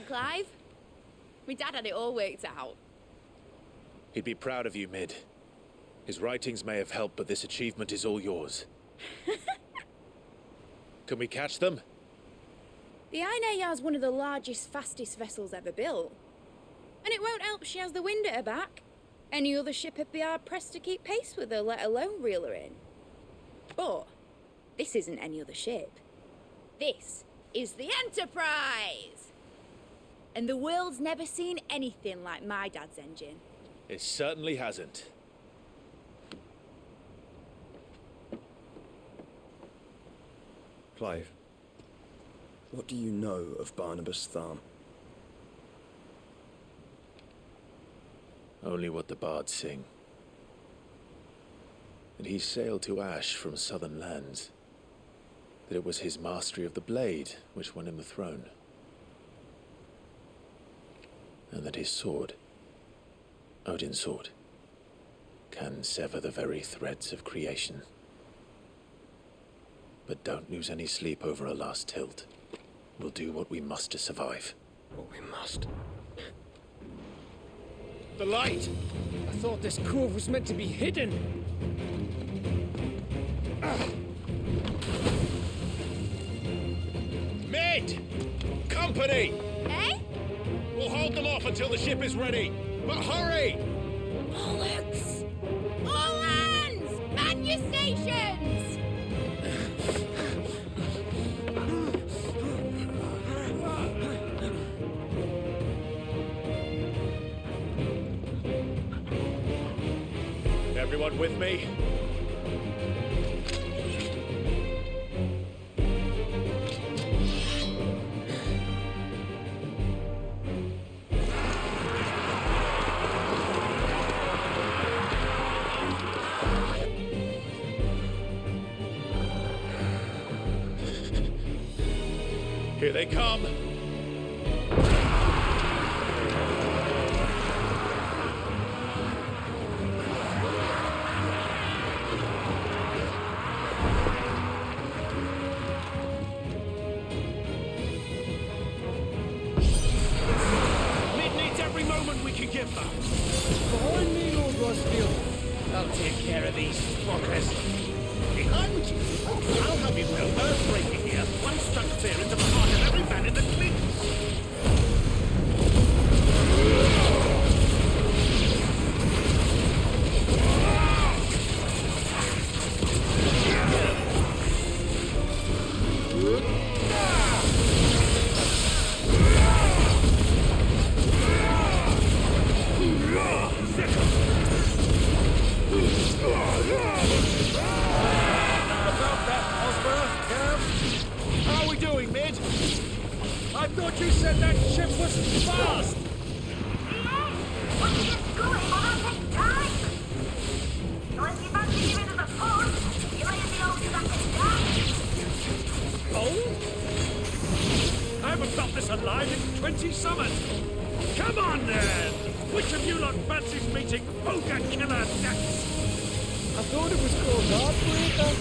Clive. My dad had it all worked out. He'd be proud of you, Mid. His writings may have helped, but this achievement is all yours. Can we catch them? The Ainayar's one of the largest, fastest vessels ever built. And it won't help she has the wind at her back. Any other ship would be hard-pressed to keep pace with her, let alone reel her in. But this isn't any other ship. This is the Enterprise! And the world's never seen anything like my dad's engine. It certainly hasn't. Clive, what do you know of Barnabas Tharm? Only what the bards sing. That he sailed to Ash from southern lands. That it was his mastery of the blade which won him the throne. And that his sword, Odin's sword, can sever the very threads of creation. But don't lose any sleep over a last tilt. We'll do what we must to survive. What we must. The light! I thought this cove was meant to be hidden. Mid! Company! Eh? We'll hold them off until the ship is ready. But hurry! Bollocks! All hands! Man your stations! Everyone with me? Here they come! Mid needs every moment we can give her. Behind me, Lord Rosfield. I'll take care of these fuckers. Behind you? I'll have you know earthbreaking here. One struck fear into the heart of every man in the fleet. How are we doing, Mid? I thought you said that ship was fast! Oh? I haven't felt this alive in 20 summers! Come on, then! Which of you lot fancies meeting Ogre Killer next? I thought it was called Heartbreaker.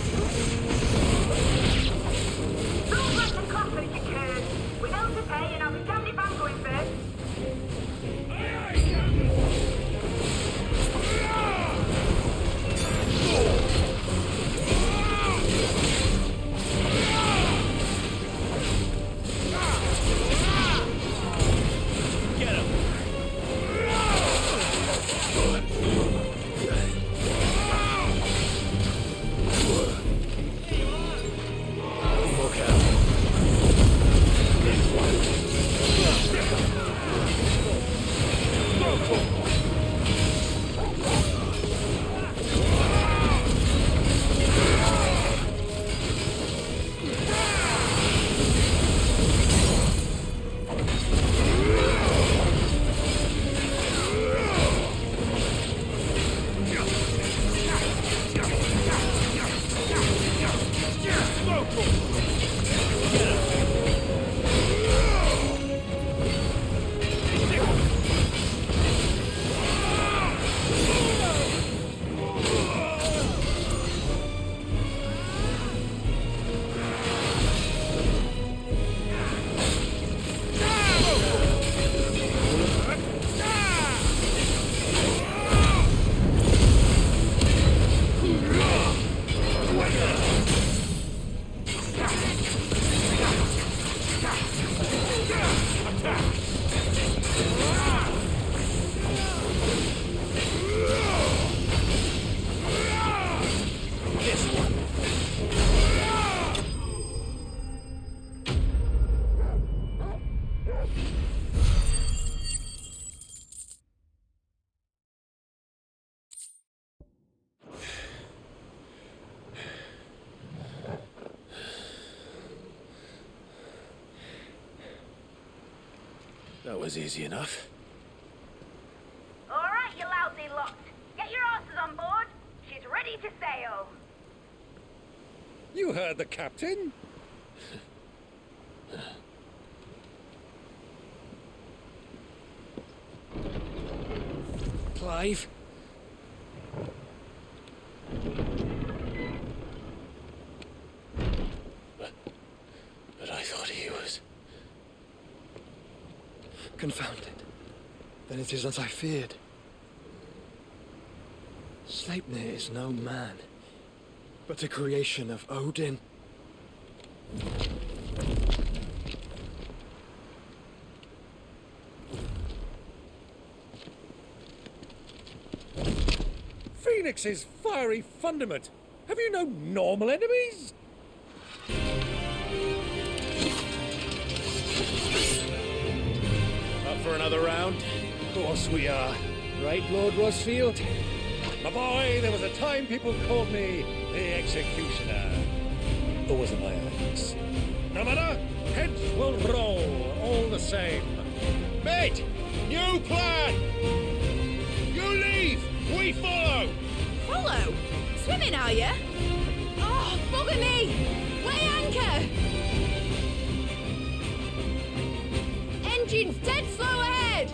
That was easy enough. All right, you lousy lot. Get your asses on board. She's ready to sail. You heard the captain. Clive. But I thought he was... Confounded. Then it is as I feared. Sleipnir is no man, but a creation of Odin. Phoenix's fiery fundament. Have you no normal enemies? Up for another round? Of course we are. Right, Lord Rosfield? My boy, there was a time people called me the Executioner. Or was it my axe? No matter, heads will roll all the same. Mate! New plan! You leave! We follow! Follow? Swimming, are you? Oh, bugger me! Weigh anchor! Engine's dead slow ahead!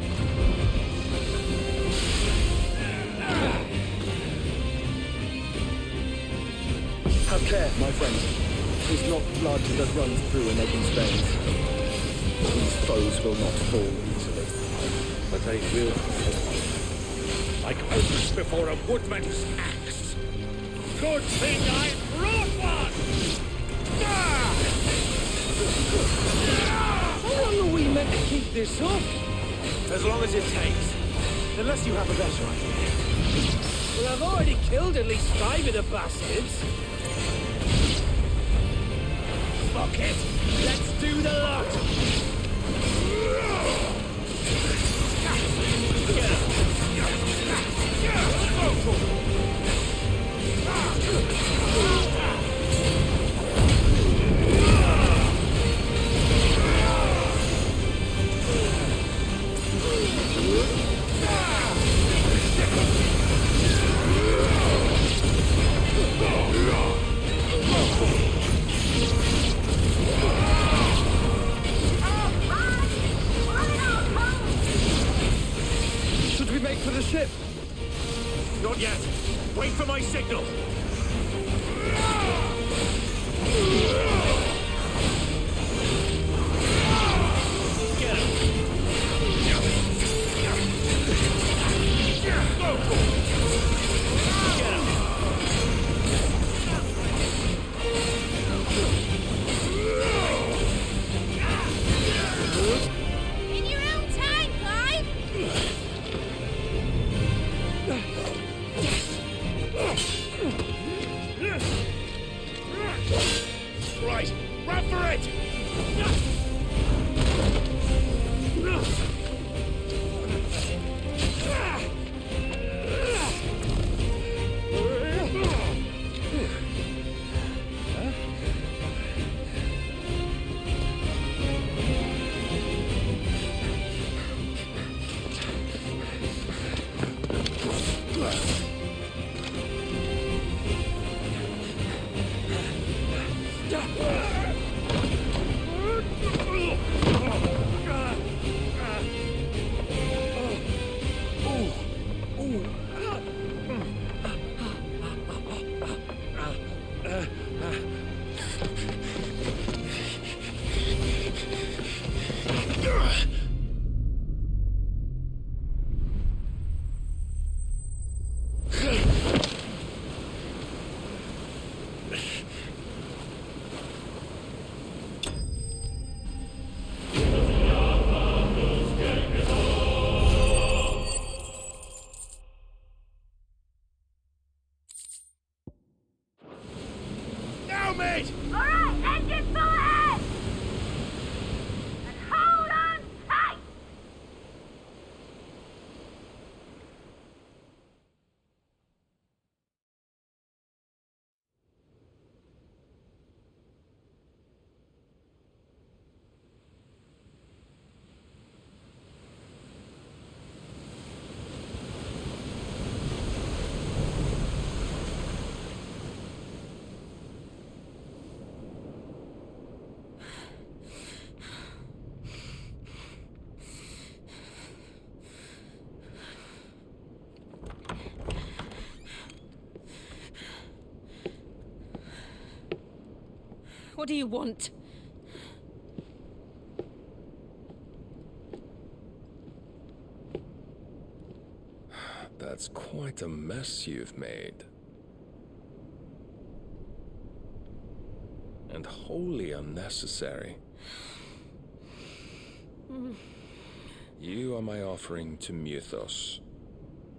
Have care, my friend. 'Tis not blood that runs through an Eddie's veins. These foes will not fall easily. But they will fall. Like oaks before a woodman's axe. Good thing I brought one! How long are we meant to keep this up? As long as it takes. Unless you have a better idea. Well, I've already killed at least 5 of the bastards. Fuck it! Let's do the lot! Should we make for the ship? Not yet. Wait for my signal. Get him. In your own time, Clive! Right, run for it! Now, mate! Alright, engine full ahead! And hold on tight! What do you want? That's quite a mess you've made. And wholly unnecessary. You are my offering to Mythos.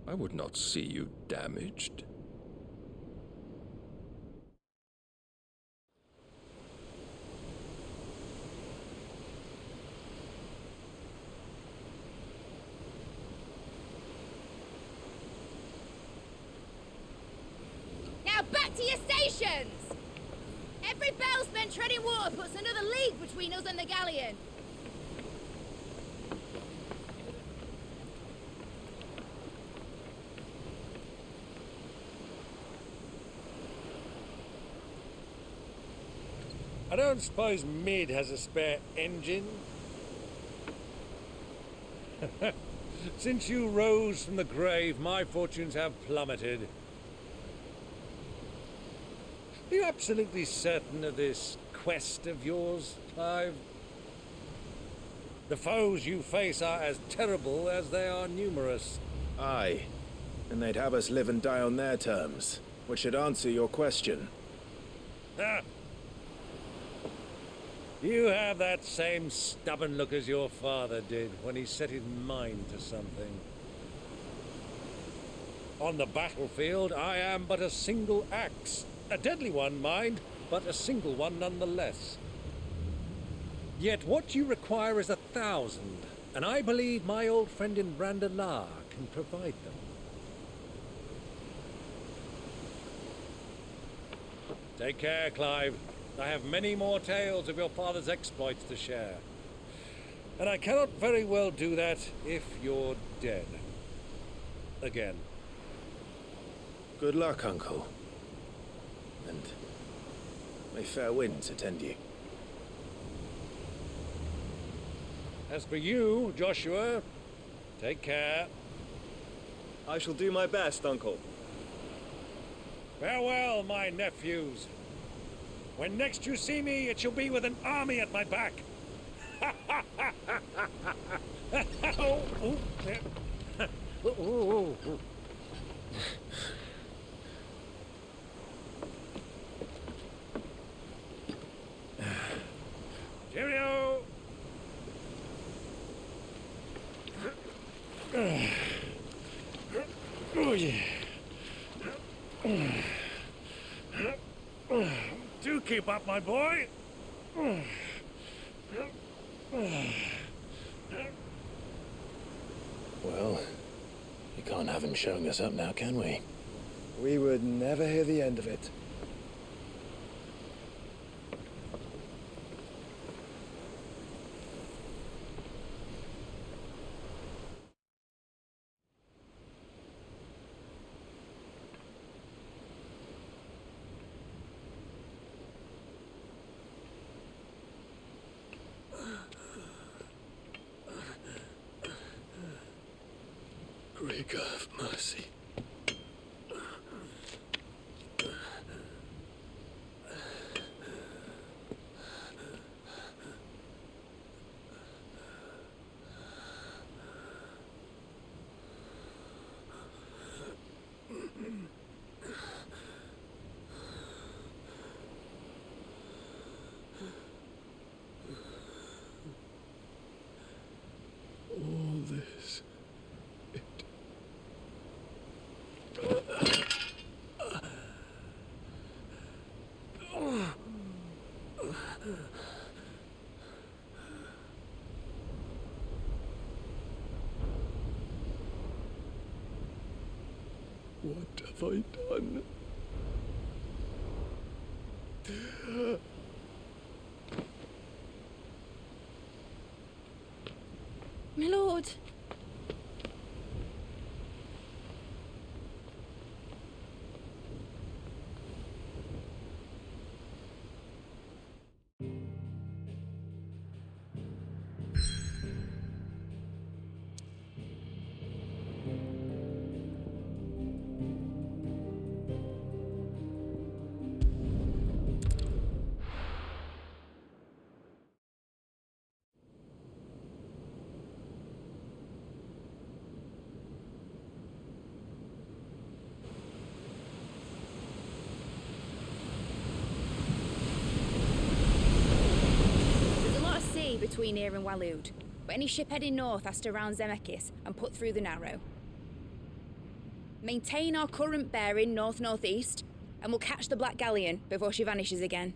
I would not see you damaged. Now back to your stations! Every bell spent treading water puts another league between us and the galleon. I don't suppose Mid has a spare engine? Since you rose from the grave, my fortunes have plummeted. Are you absolutely certain of this quest of yours, Clive? The foes you face are as terrible as they are numerous. Aye. And they'd have us live and die on their terms, which should answer your question. Ah. You have that same stubborn look as your father did when he set his mind to something. On the battlefield, I am but a single axe. A deadly one, mind, but a single one nonetheless. Yet what you require is 1,000, and I believe my old friend in Randalar can provide them. Take care, Clive. I have many more tales of your father's exploits to share. And I cannot very well do that if you're dead. Again. Good luck, Uncle. And may fair winds attend you. As for you, Joshua, take care. I shall do my best, Uncle. Farewell, my nephews. When next you see me, it shall be with an army at my back. Oh, oh, yeah. Oh, oh, oh. Cheerio! Oh, yeah. Do keep up, my boy. Well, we can't have him showing us up now, can we? We would never hear the end of it. Great God of mercy. What have I done? My lord. There's a lot of sea between here and Waloed, but any ship heading north has to round Zemeckis and put through the Narrow. Maintain our current bearing north-northeast, and we'll catch the Black Galleon before she vanishes again.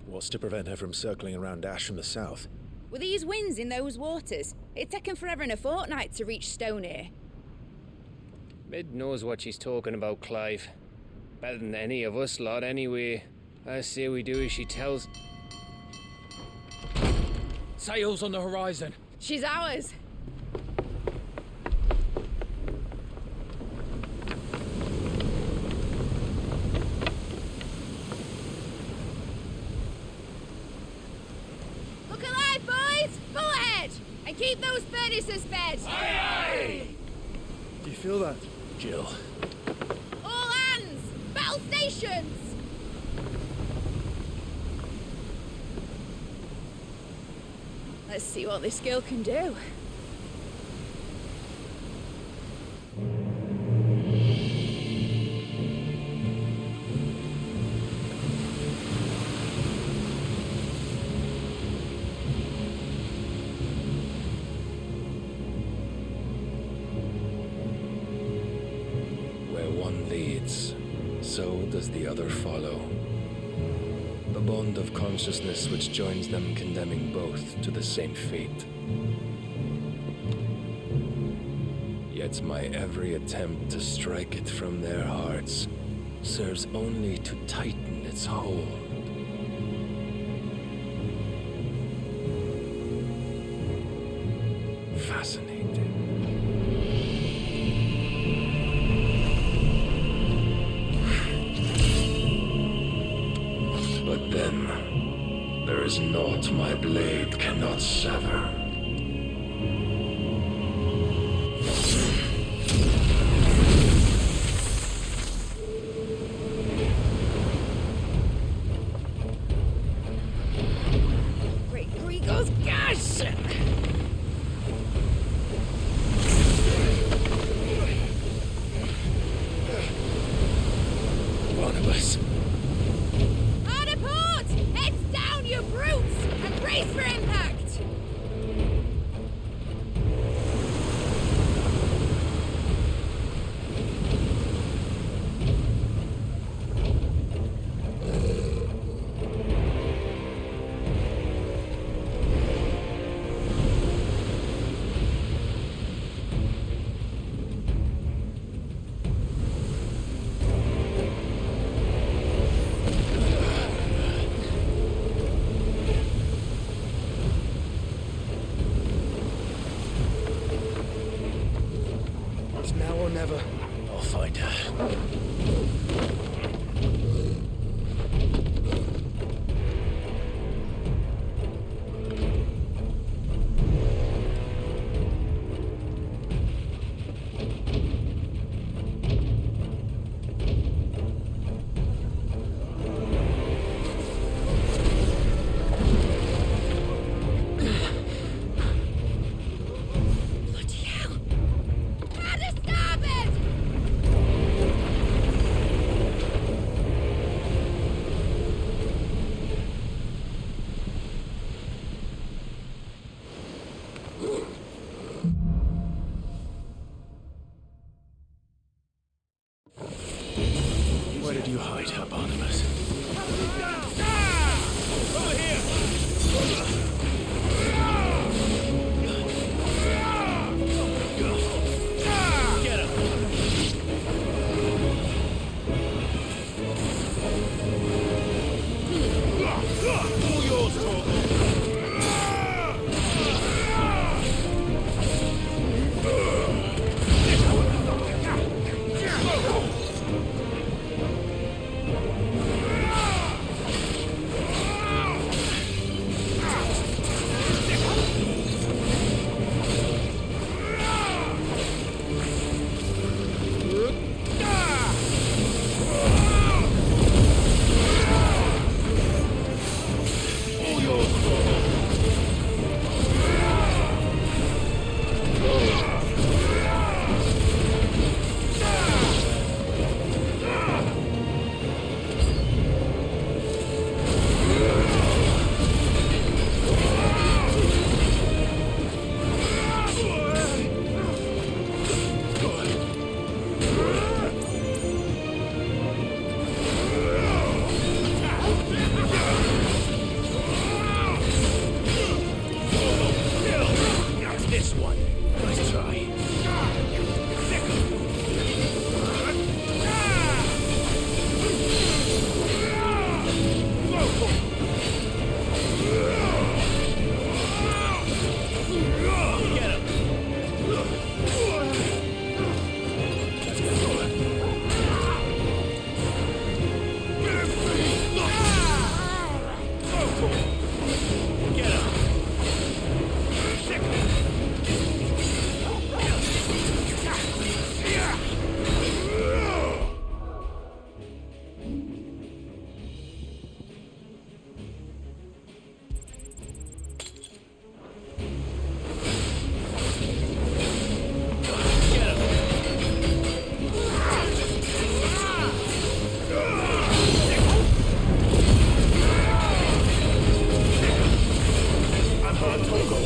What's to prevent her from circling around Ash from the south? With these winds in those waters, it'd taken forever and a fortnight to reach Stonehenge. Mid knows what she's talking about, Clive. Better than any of us lot, anyway. I say we do as she tells. Sails on the horizon. She's ours. Look alive, boys! Full ahead! And keep those furnaces fed! Do you feel that? Jill. All hands! Battle stations! Let's see what this girl can do. Where one leads, so does the other follow. The bond of consciousness which joins them condemning both to the same fate. Yet my every attempt to strike it from their hearts serves only to tighten its hold. Fascinating. But then, there is naught my blade cannot sever. Great Gregor's gosh! Barnabas. Hard a port! Heads down, you brutes! And brace for impact! It's now or never. I'll find her. Bloody hell! Hard a starboard! Where did you hide her, Barnabas? Get him! All yours, Torgal. All yours, Torgal. This one. Nice try. Get him. Get him. I'm hard Torgal.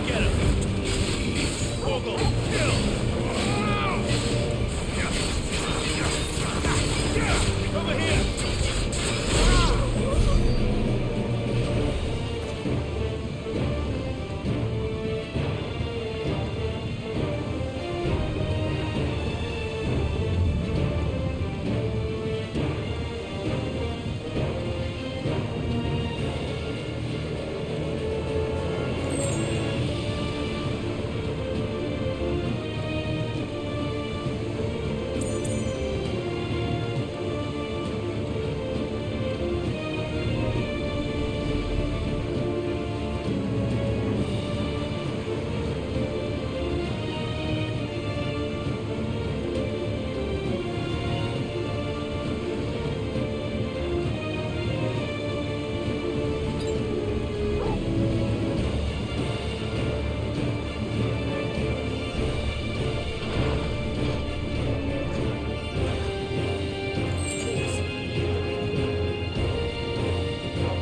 Get him. Torgal, kill. Over here.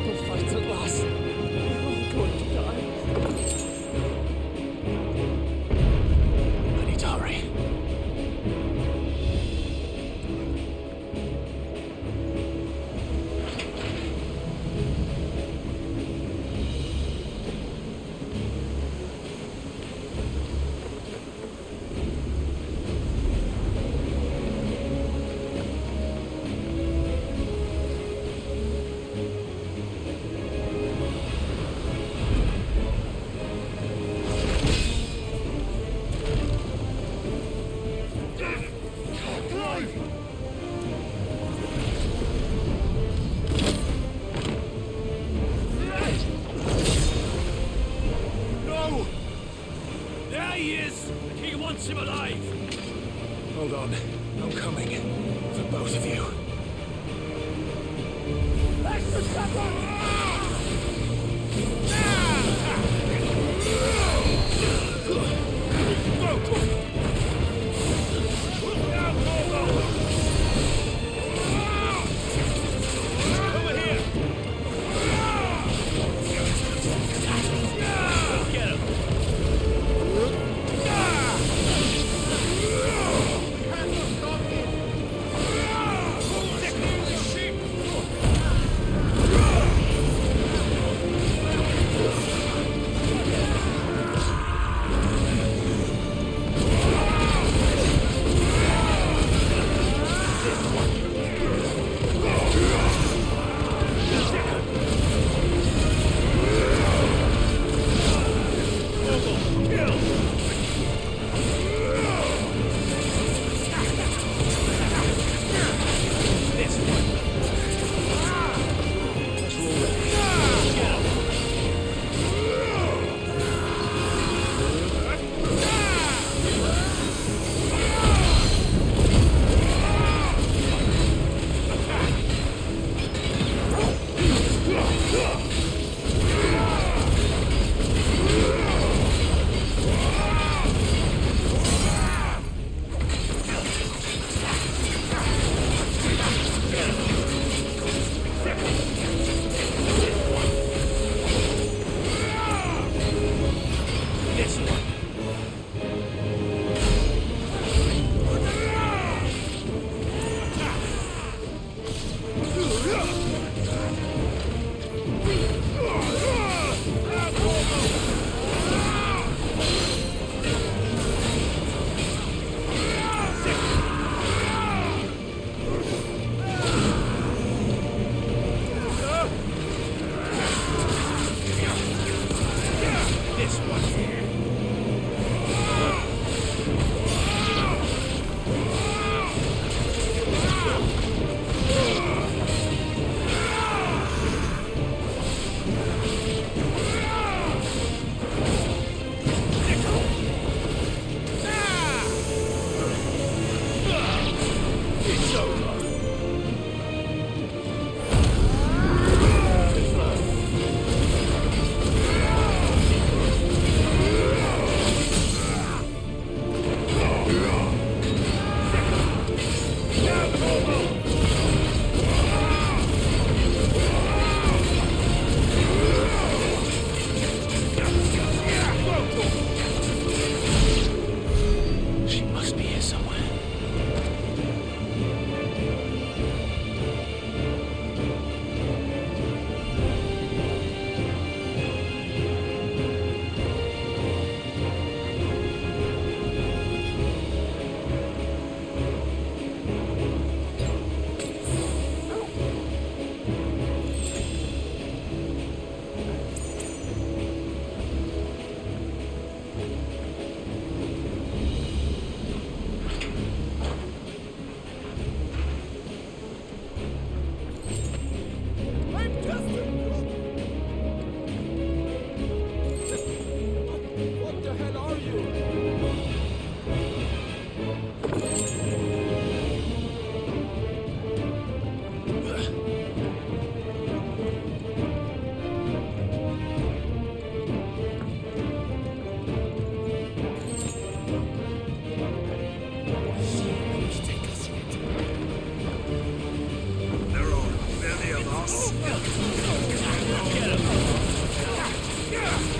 Good fight at last. We're all going to die. I need to hurry. No! There he is! He wants him alive! Hold on. I'm coming. For both of you. Over here!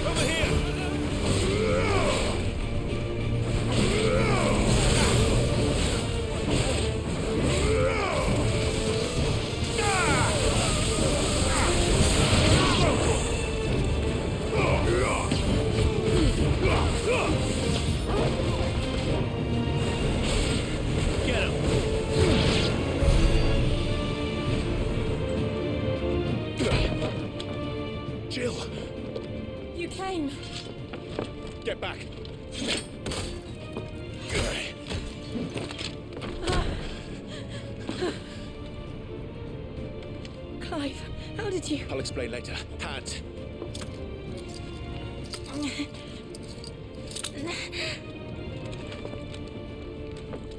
Over here! Get him! Jill! You came. Get back! Clive, how did you... I'll explain later. Hands!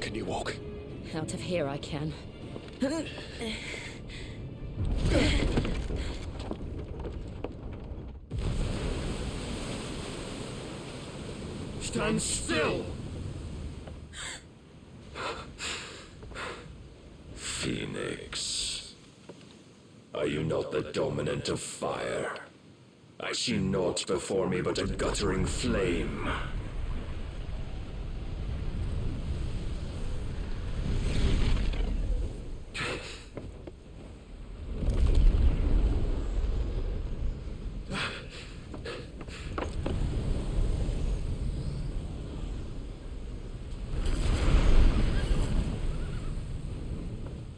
Can you walk? Out of here I can. Stand still! Phoenix. Are you not the dominant of fire? I see naught before me but a guttering flame.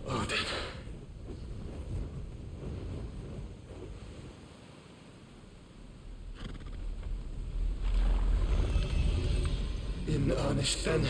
Odin. In earnest then.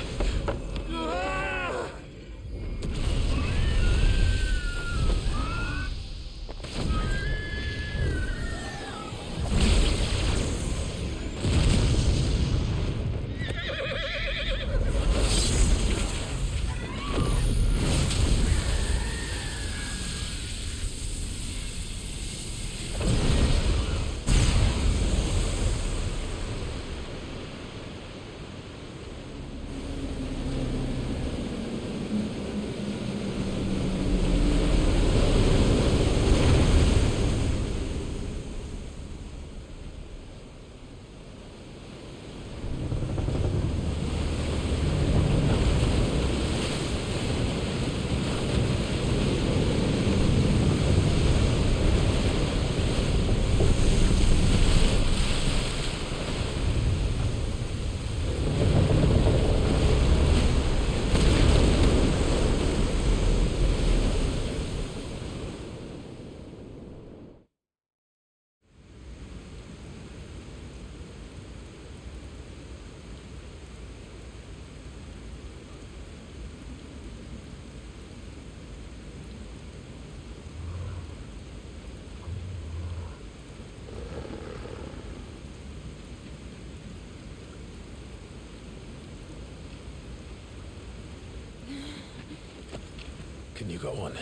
Can you go on?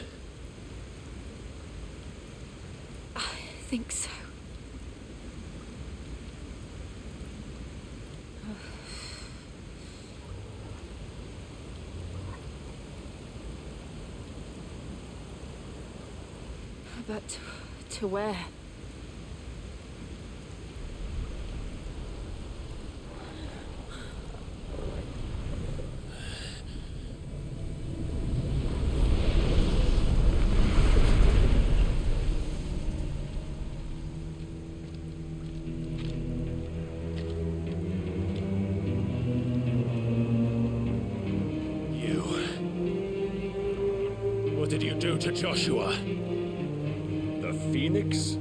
I think so. But to where? What did you do to Joshua? The Phoenix?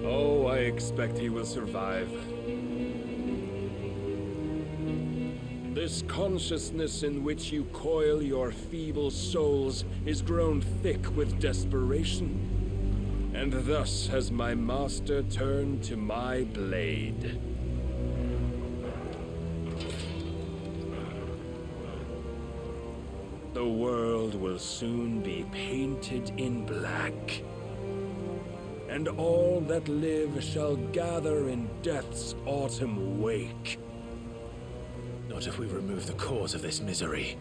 Oh, I expect he will survive. This consciousness in which you coil your feeble souls is grown thick with desperation. And thus has my master turned to my blade. The world will soon be painted in black. And all that live shall gather in death's autumn wake. Not if we remove the cause of this misery.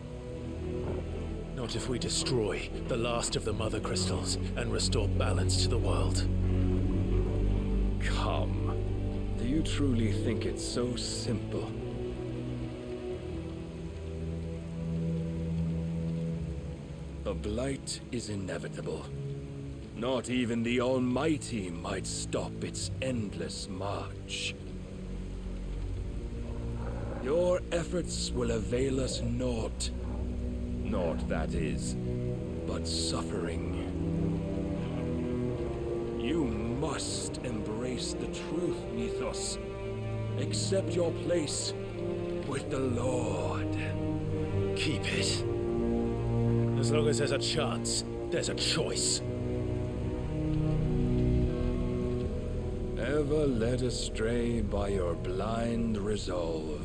Not What if we destroy the last of the Mother Crystals and restore balance to the world? Come. Do you truly think it's so simple? A blight is inevitable. Not even the Almighty might stop its endless march. Your efforts will avail us naught. Naught, that is, but suffering. You must embrace the truth, Mythos. Accept your place with the Lord. Keep it. As long as there's a chance, there's a choice. Ever led astray by your blind resolve.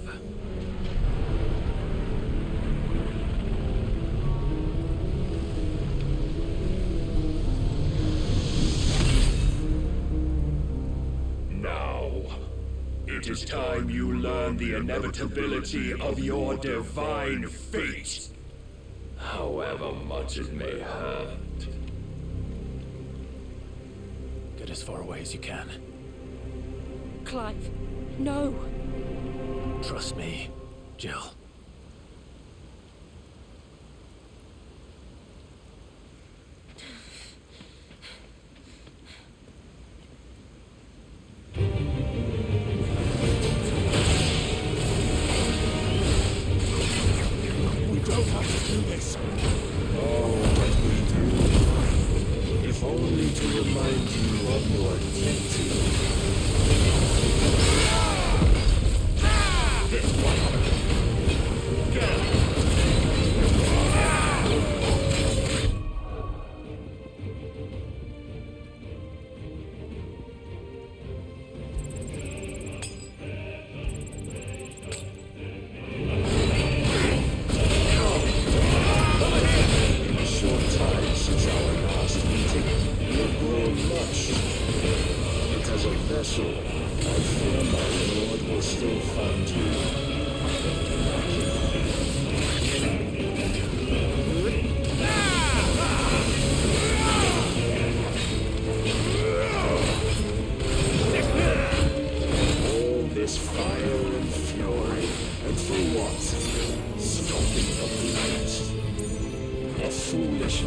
Now, it is time you learn the inevitability of your divine fate, however much it may hurt. Get as far away as you can. Clive, no. Trust me, Jill. We don't have to do this. Oh, but we do. If only to remind you of your duty.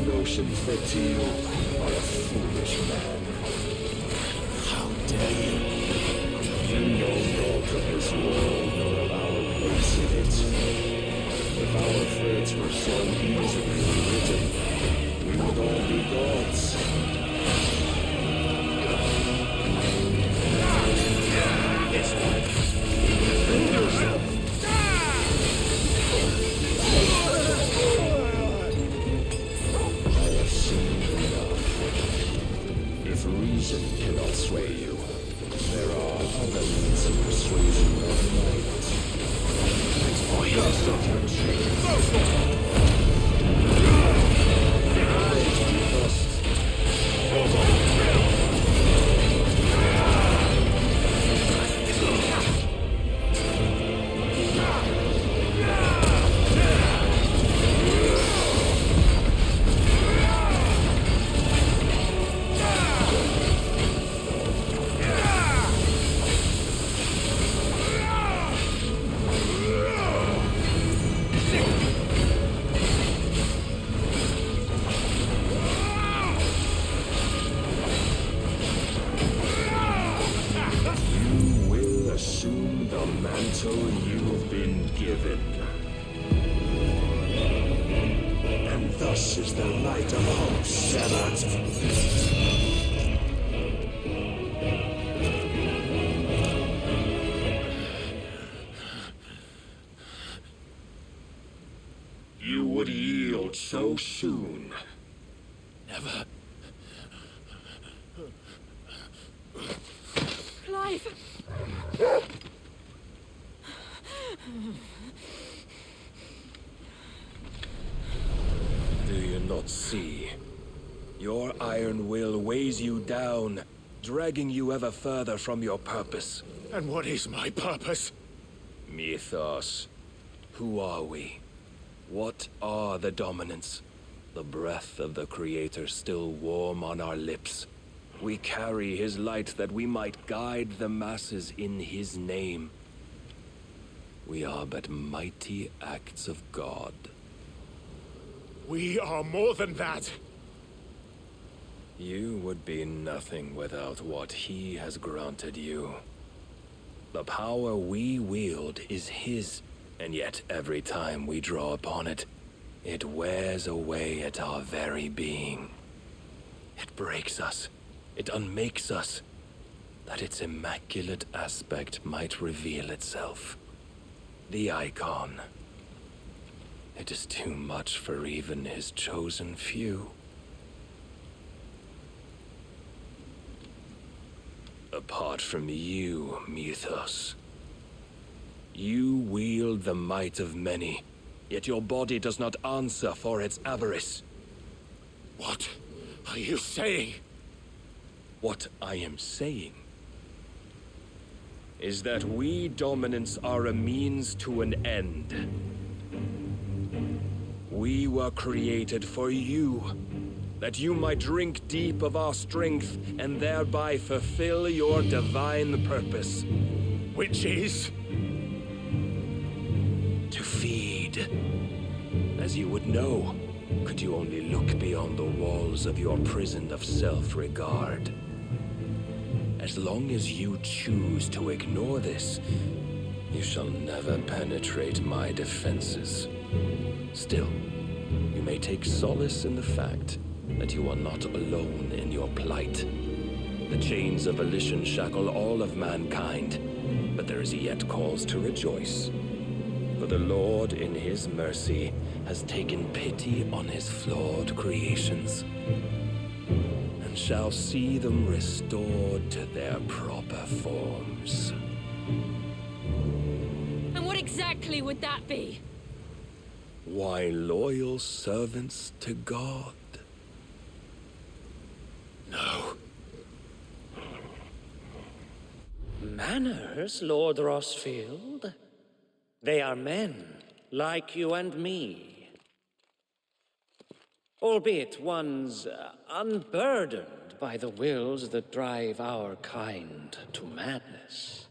notion fed to you by a foolish man. How dare you? You know naught of this world nor of our place in it. If our fates were so easily written, we would all be gods. This one. Defend yourself. I have seen enough. If reason cannot sway you, there are other means of persuasion that might. Assume the mantle you've been given. And thus is the light of hope severed. You would yield so soon. Never. Clive! Do you not see? Your iron will weighs you down, dragging you ever further from your purpose. And what is my purpose? Mythos. Who are we? What are the Dominants? The breath of the Creator still warm on our lips. We carry his light that we might guide the masses in his name. We are but mighty acts of God. We are more than that. You would be nothing without what he has granted you. The power we wield is his, and yet every time we draw upon it, it wears away at our very being. It breaks us. It unmakes us, that its immaculate aspect might reveal itself. The icon. It is too much for even his chosen few. Apart from you, Mythos, you wield the might of many, yet your body does not answer for its avarice. What are you saying? What I am saying is that we dominants are a means to an end. We were created for you, that you might drink deep of our strength and thereby fulfill your divine purpose. Which is? To feed. As you would know, could you only look beyond the walls of your prison of self-regard. As long as you choose to ignore this, you shall never penetrate my defenses. Still, you may take solace in the fact that you are not alone in your plight. The chains of volition shackle all of mankind, but there is yet cause to rejoice. For the Lord, in his mercy, has taken pity on his flawed creations, and shall see them restored to their proper forms. And what exactly would that be? Why, loyal servants to God. No. Manners, Lord Rosfield? They are men, like you and me. Albeit ones unburdened by the wills that drive our kind to madness.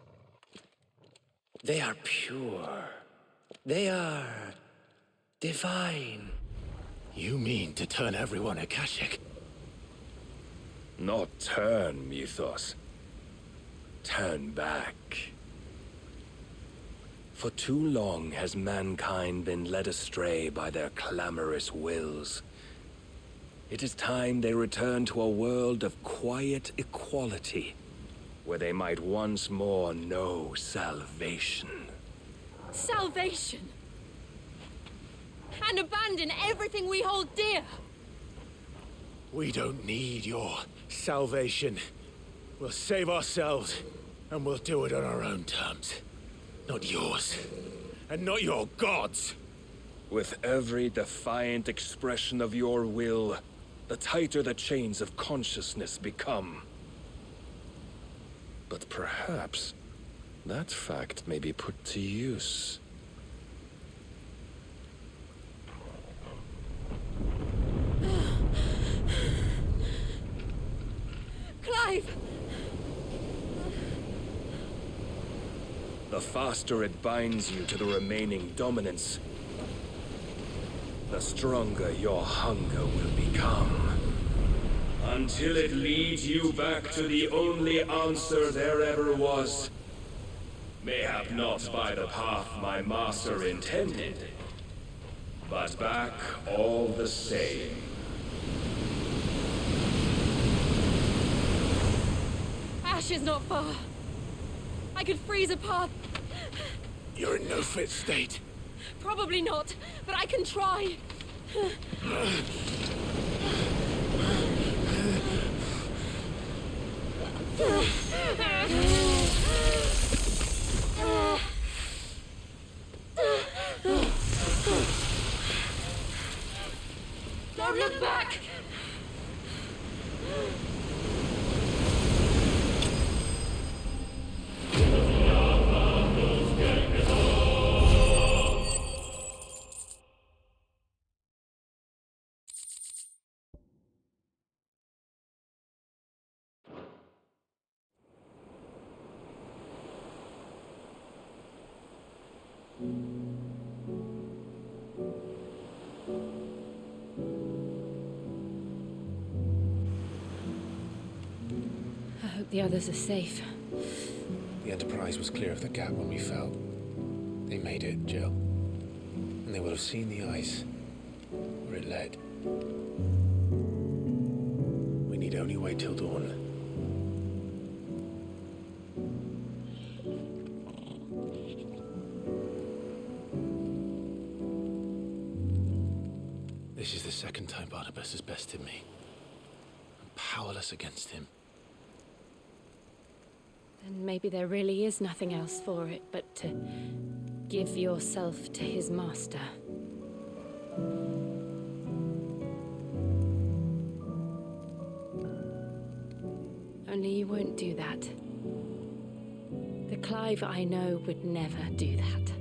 They are pure. They are divine. You mean to turn everyone Akashic? Not turn, Mythos. Turn back. For too long has mankind been led astray by their clamorous wills. It is time they return to a world of quiet equality, where they might once more know salvation. Salvation? And abandon everything we hold dear? We don't need your salvation. We'll save ourselves, and we'll do it on our own terms. Not yours, and not your gods. With every defiant expression of your will, the tighter the chains of consciousness become. But perhaps that fact may be put to use. Clive! The faster it binds you to the remaining dominance, the stronger your hunger will become. Until it leads you back to the only answer there ever was. Mayhap not by the path my master intended, but back all the same. Ash is not far. I could freeze a path. You're in no fit state. Probably not, but I can try. Don't look back! hope the others are safe. The Enterprise was clear of the gap when we fell. They made it, Jill. And they will have seen the ice where it led. We need only wait till dawn. This is the second time Barnabas has bested me. I'm powerless against him. Then maybe there really is nothing else for it but to give yourself to his master. Only you won't do that. The Clive I know would never do that.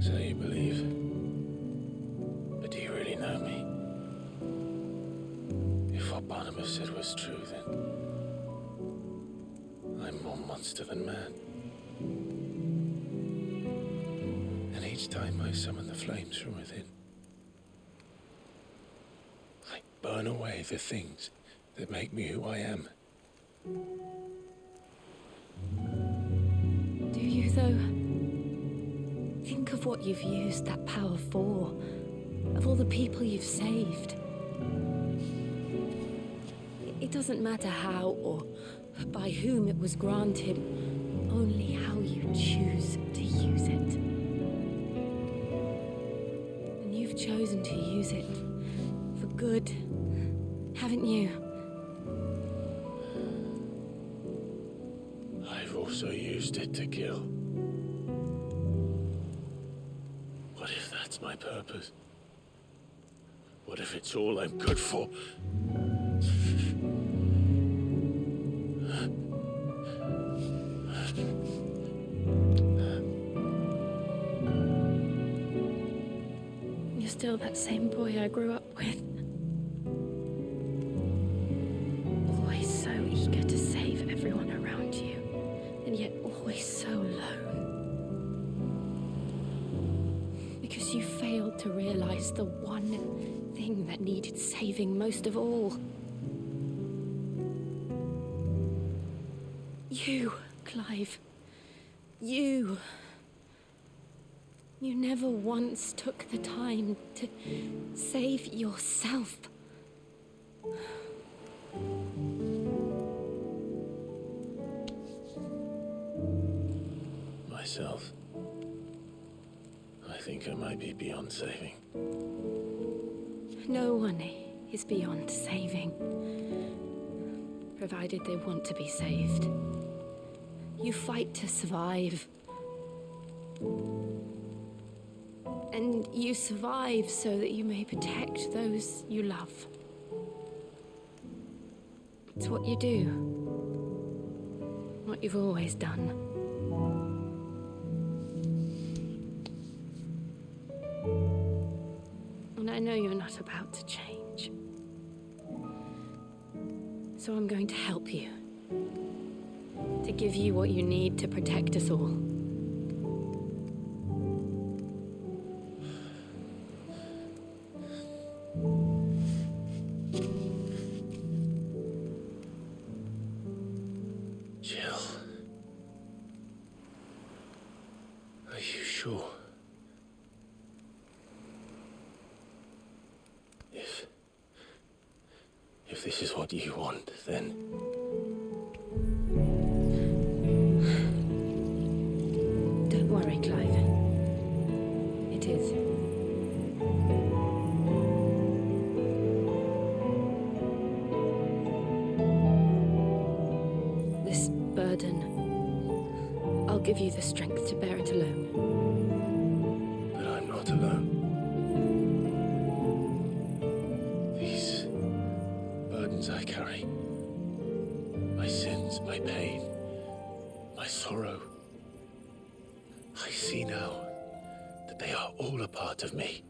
So you believe? But do you really know me? If what Barnabas said was true, then I'm more monster than man. And each time I summon the flames from within, I burn away the things that make me who I am. Do you, though? Think of what you've used that power for, of all the people you've saved. It doesn't matter how or by whom it was granted, only how you choose to use it. And you've chosen to use it for good, haven't you? I've also used it to kill. What if that's my purpose? What if it's all I'm good for? You're still that same boy I grew up with. Always so eager to save everyone around you, and yet always so alone. Because you failed to realize the one thing that needed saving most of all. You, Clive. You. You never once took the time to save yourself. Myself. I think I might be beyond saving. No one is beyond saving, provided they want to be saved. You fight to survive. And you survive so that you may protect those you love. It's what you do. What you've always done. And I know you're not about to change. So I'm going to help you. To give you what you need to protect us all. Jill. Are you sure? If this is what you want, then... Don't worry, Clive. It is. This burden, I'll give you the strength to bear it alone. But I'm not alone. These burdens I carry, my sins, my pain, my sorrow, I see now that they are all a part of me.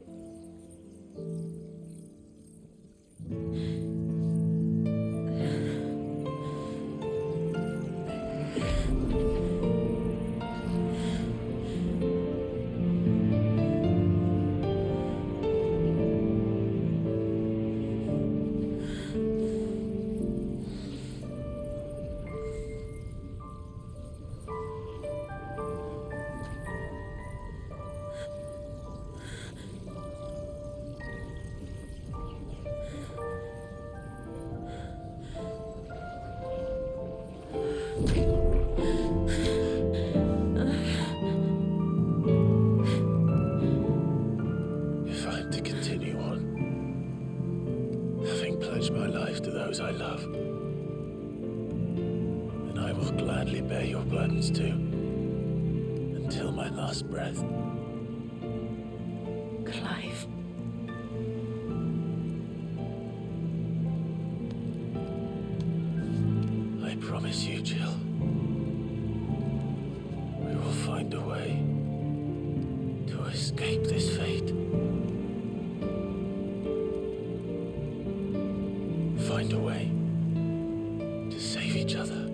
those I love. And I will gladly bear your burdens too, until my last breath. Clive. I promise you, Jill. We will find a way to escape this fate. Find a way to save each other.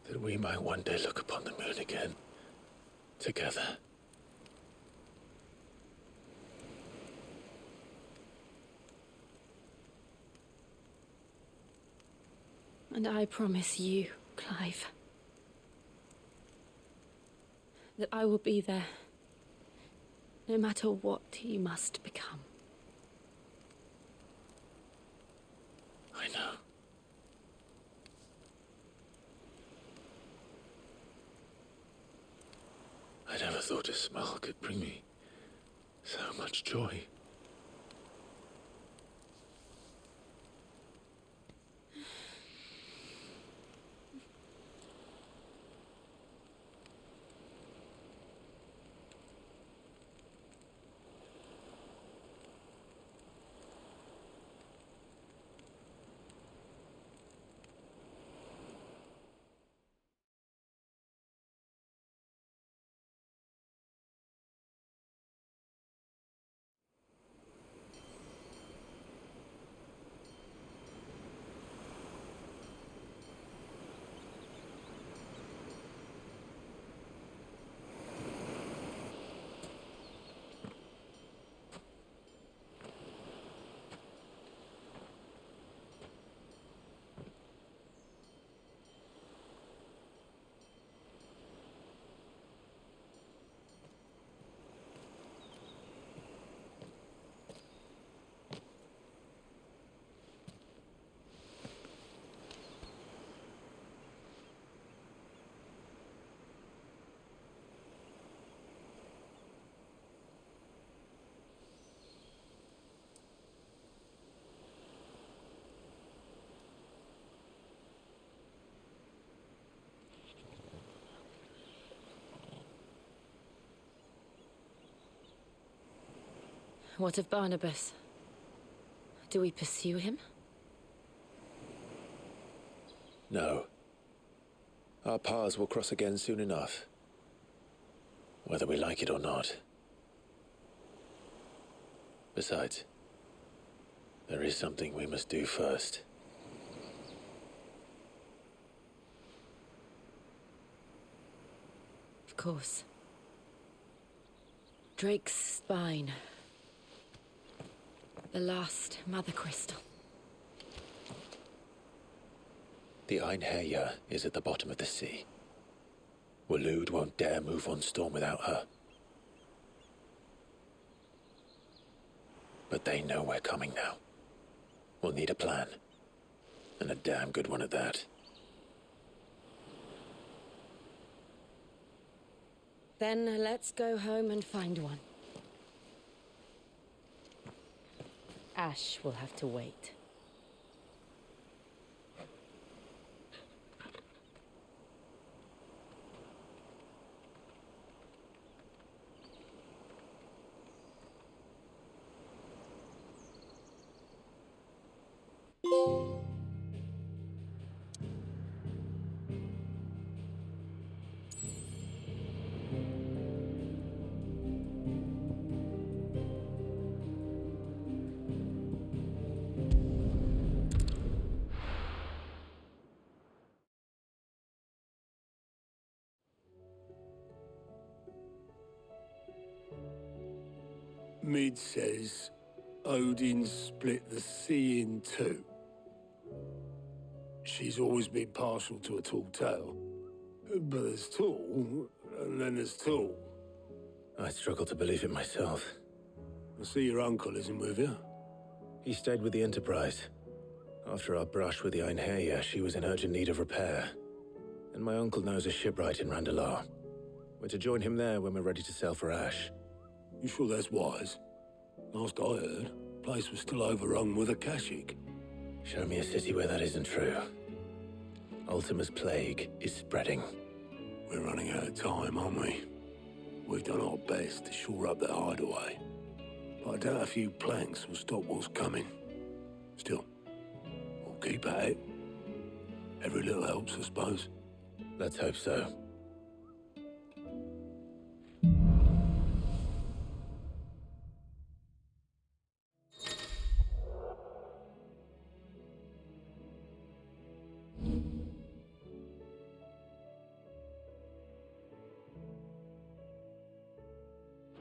That we might one day look upon the moon again, together. And I promise you, Clive, that I will be there, no matter what you must become. I know. I never thought a smile could bring me so much joy. What of Barnabas? Do we pursue him? No. Our paths will cross again soon enough, whether we like it or not. Besides, there is something we must do first. Of course. Drake's spine. The last Mother Crystal. The Einherjar is at the bottom of the sea. Waloed won't dare move on Storm without her. But they know we're coming now. We'll need a plan. And a damn good one at that. Then let's go home and find one. Ash will have to wait. Mid says Odin split the sea in two. She's always been partial to a tall tale. But there's tall, and then there's tall. I struggle to believe it myself. I see your uncle isn't with you. He stayed with the Enterprise. After our brush with the Einherja, she was in urgent need of repair. And my uncle knows a shipwright in Randalar. We're to join him there when we're ready to sail for Ash. You sure that's wise? Last I heard, the place was still overrun with Akashic. Show me a city where that isn't true. Ultima's plague is spreading. We're running out of time, aren't we? We've done our best to shore up that hideaway. But I doubt a few planks will stop what's coming. Still, we'll keep at it. Every little helps, I suppose. Let's hope so.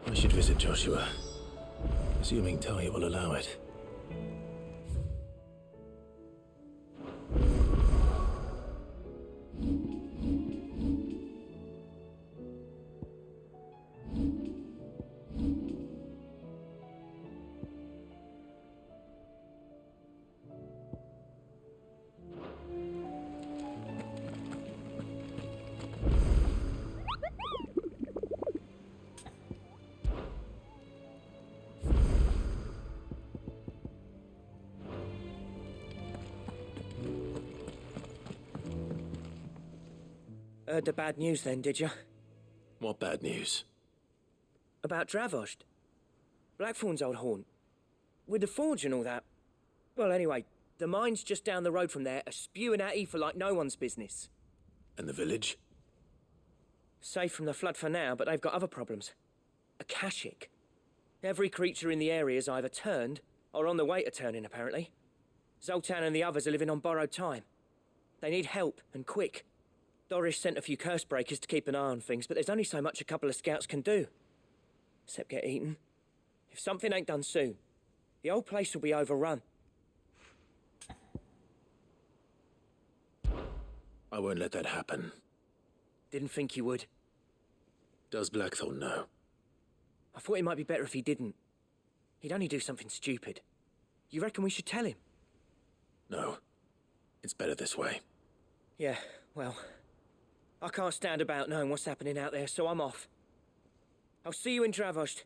I should visit Joshua, assuming Talia will allow it. Heard the bad news then, did you? What bad news? About Dravost. Blackthorn's old haunt. With the forge and all that. Well, anyway, the mines just down the road from there are spewing out ether like no one's business. And the village? Safe from the flood for now, but they've got other problems. Akashic. Every creature in the area is either turned or on the way to turning, apparently. Zoltan and the others are living on borrowed time. They need help, and quick. Doris sent a few curse breakers to keep an eye on things, but there's only so much a couple of scouts can do. Except get eaten. If something ain't done soon, the old place will be overrun. I won't let that happen. Didn't think you would. Does Blackthorn know? I thought it might be better if he didn't. He'd only do something stupid. You reckon we should tell him? No. It's better this way. Yeah, well, I can't stand about knowing what's happening out there, so I'm off. I'll see you in Dravost.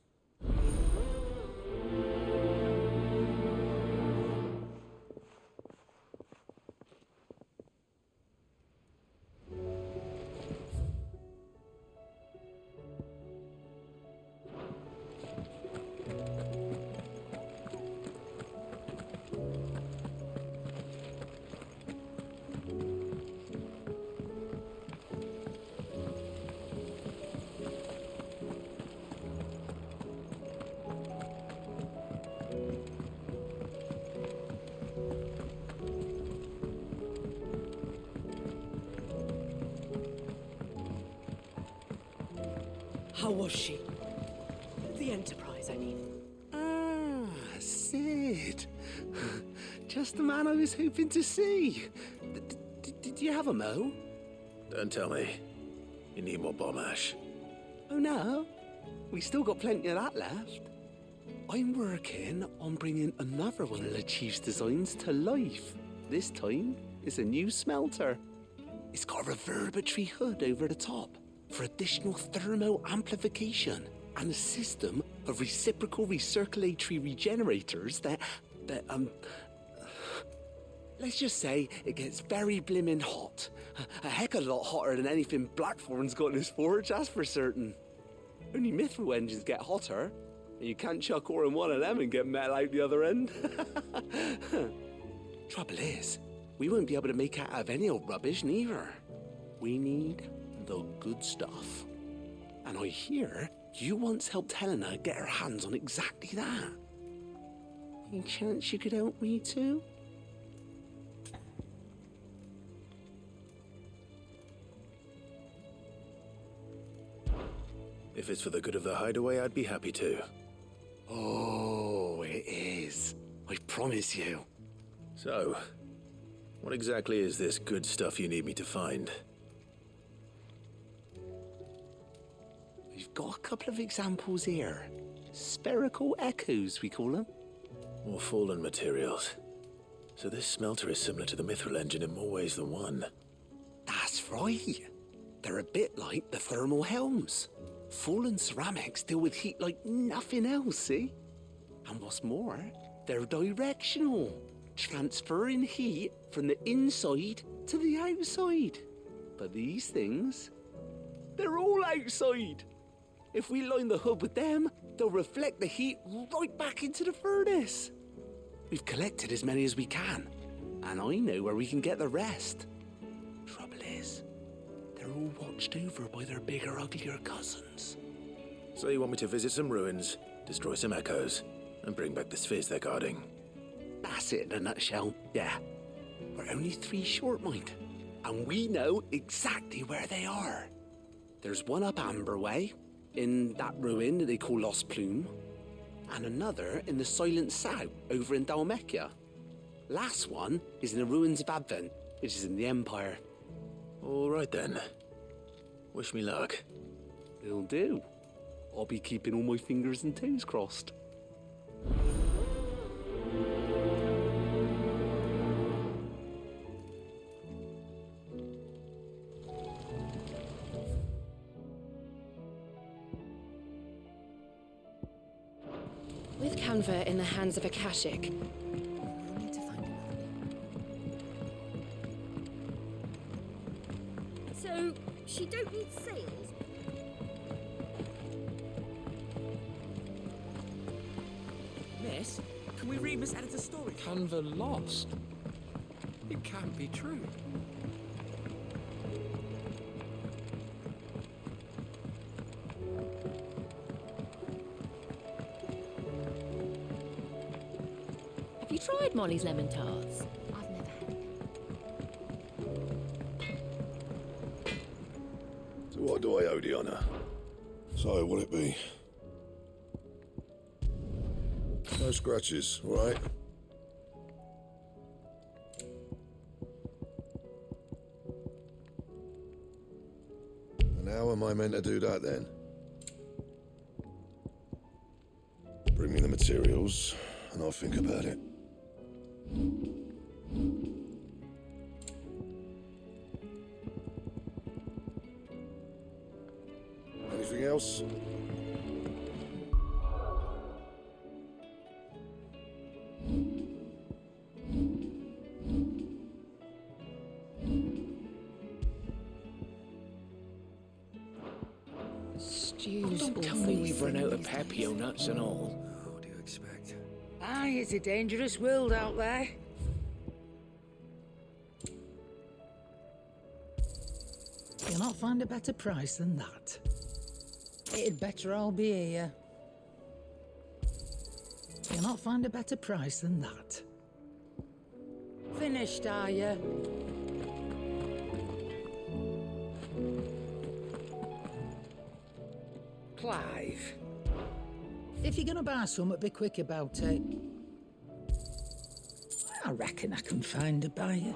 How was she? The Enterprise, I mean. Ah, Sid. Just the man I was hoping to see. Did you have a mo? Don't tell me. You need more bomb ash. Oh no, we still got plenty of that left. I'm working on bringing another one of the Chief's designs to life. This time, it's a new smelter. It's got a reverberatory hood over the top for additional thermo amplification and a system of reciprocal recirculatory regenerators that let's just say it gets very blimmin' hot. A heck of a lot hotter than anything Blackthorn's got in his forge, that's for certain. Only mithril engines get hotter, and you can't chuck ore in one of them and get metal out the other end. Trouble is, we won't be able to make out of any old rubbish neither. We need the good stuff. And I hear you once helped Helena get her hands on exactly that. Any chance you could help me too? If it's for the good of the hideaway, I'd be happy to. Oh, it is. I promise you. So, what exactly is this good stuff you need me to find? We've got a couple of examples here. Spherical echoes, we call them. More fallen materials. So this smelter is similar to the Mithril engine in more ways than one. That's right. They're a bit like the thermal helms. Fallen ceramics deal with heat like nothing else, see? And what's more, they're directional, transferring heat from the inside to the outside. But these things, they're all outside. If we line the hub with them, they'll reflect the heat right back into the furnace. We've collected as many as we can, and I know where we can get the rest. Trouble is, they're all watched over by their bigger, uglier cousins. So you want me to visit some ruins, destroy some echoes, and bring back the spheres they're guarding? That's it in a nutshell, yeah. We're only 3 short, mind, and we know exactly where they are. There's one up Amber Way, in that ruin that they call Lost Plume, and another in the Silent South over in Dalmekia. Last one is in the ruins of Advent, which is in the Empire. All right then. Wish me luck. Will do. I'll be keeping all my fingers and toes crossed. With Canva in the hands of Akashic, We'll need to find another. So, she don't need sails? Miss, can we read Miss Editor's story? Canva lost? It can't be true. have you tried Molly's lemon tarts? I've never had it. So what do I owe the honour? So, what'll it be? No scratches, all right? And how am I meant to do that, then? Bring me the materials, and I'll think about it. Anything else? Stews Don't tell me we've run out of Papio nuts and all. What do you expect? Aye, it's a dangerous world out there. You'll not find a better price than that. It'd better all be here. You'll not find a better price than that. Finished, are you? Clive. If you're gonna buy something, be quick about it. I reckon I can find a buyer.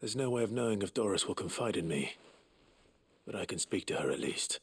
There's no way of knowing if Doris will confide in me, but I can speak to her at least.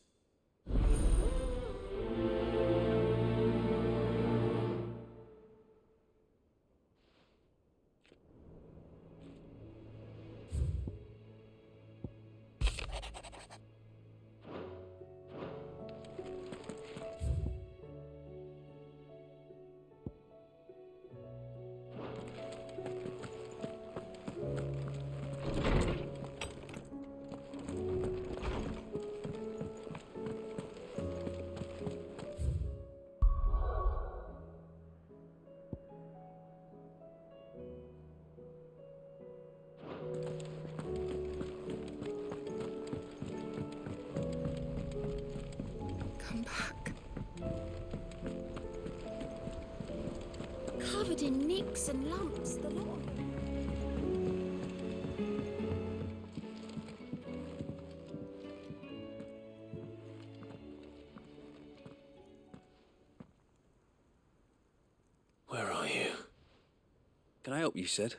Come back. Covered in nicks and lumps, the lot. Where are you? help, you said?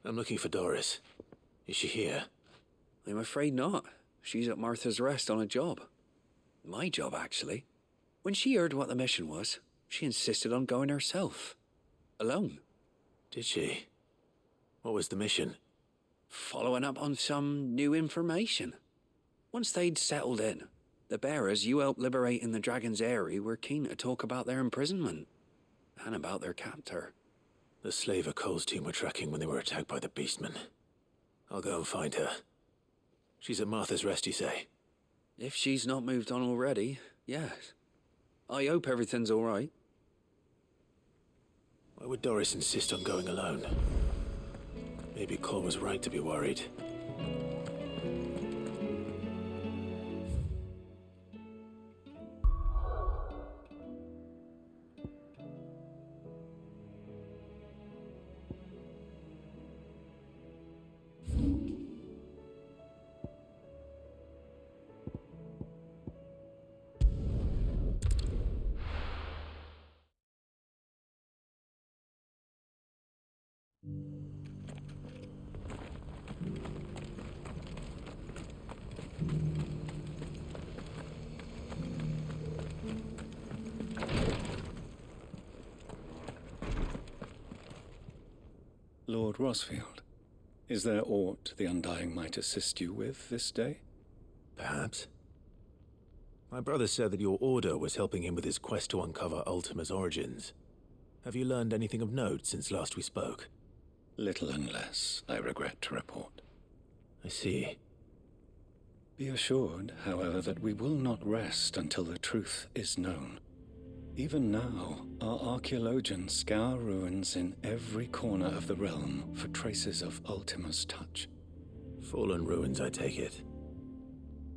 I'm looking for Doris. Is she here? I'm afraid not. She's at Martha's Rest on a job. My job, actually. When she heard what the mission was, she insisted on going herself. Alone. Did she? What was the mission? Following up on some new information. Once they'd settled in, the bearers you helped liberate in the Dragon's Eyrie were keen to talk about their imprisonment. And about their captor. The slaver Cole's team were tracking when they were attacked by the Beastmen. I'll go and find her. She's at Martha's Rest, you say? If she's not moved on already, yes. I hope everything's all right. Why would Doris insist on going alone? Maybe Cole was right to be worried. Lord Rosfield, is there aught the Undying might assist you with this day? Perhaps. My brother said that your order was helping him with his quest to uncover Ultima's origins. Have you learned anything of note since last we spoke? Little and less, I regret to report. I see. Be assured, however, that we will not rest until the truth is known. Even now, our archaeologians scour ruins in every corner of the realm for traces of Ultima's touch. Fallen ruins, I take it.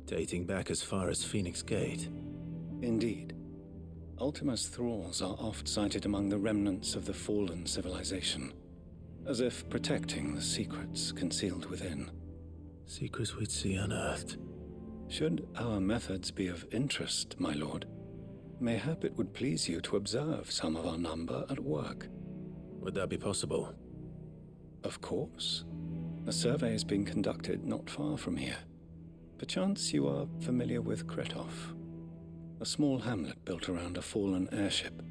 Dating back as far as Phoenix Gate. Indeed. Ultima's thralls are oft sighted among the remnants of the fallen civilization, as if protecting the secrets concealed within. Secrets we'd see unearthed. Should our methods be of interest, my lord, mayhap it would please you to observe some of our number at work. Would that be possible? Of course. A survey is being conducted not far from here. Perchance you are familiar with Kretov, a small hamlet built around a fallen airship.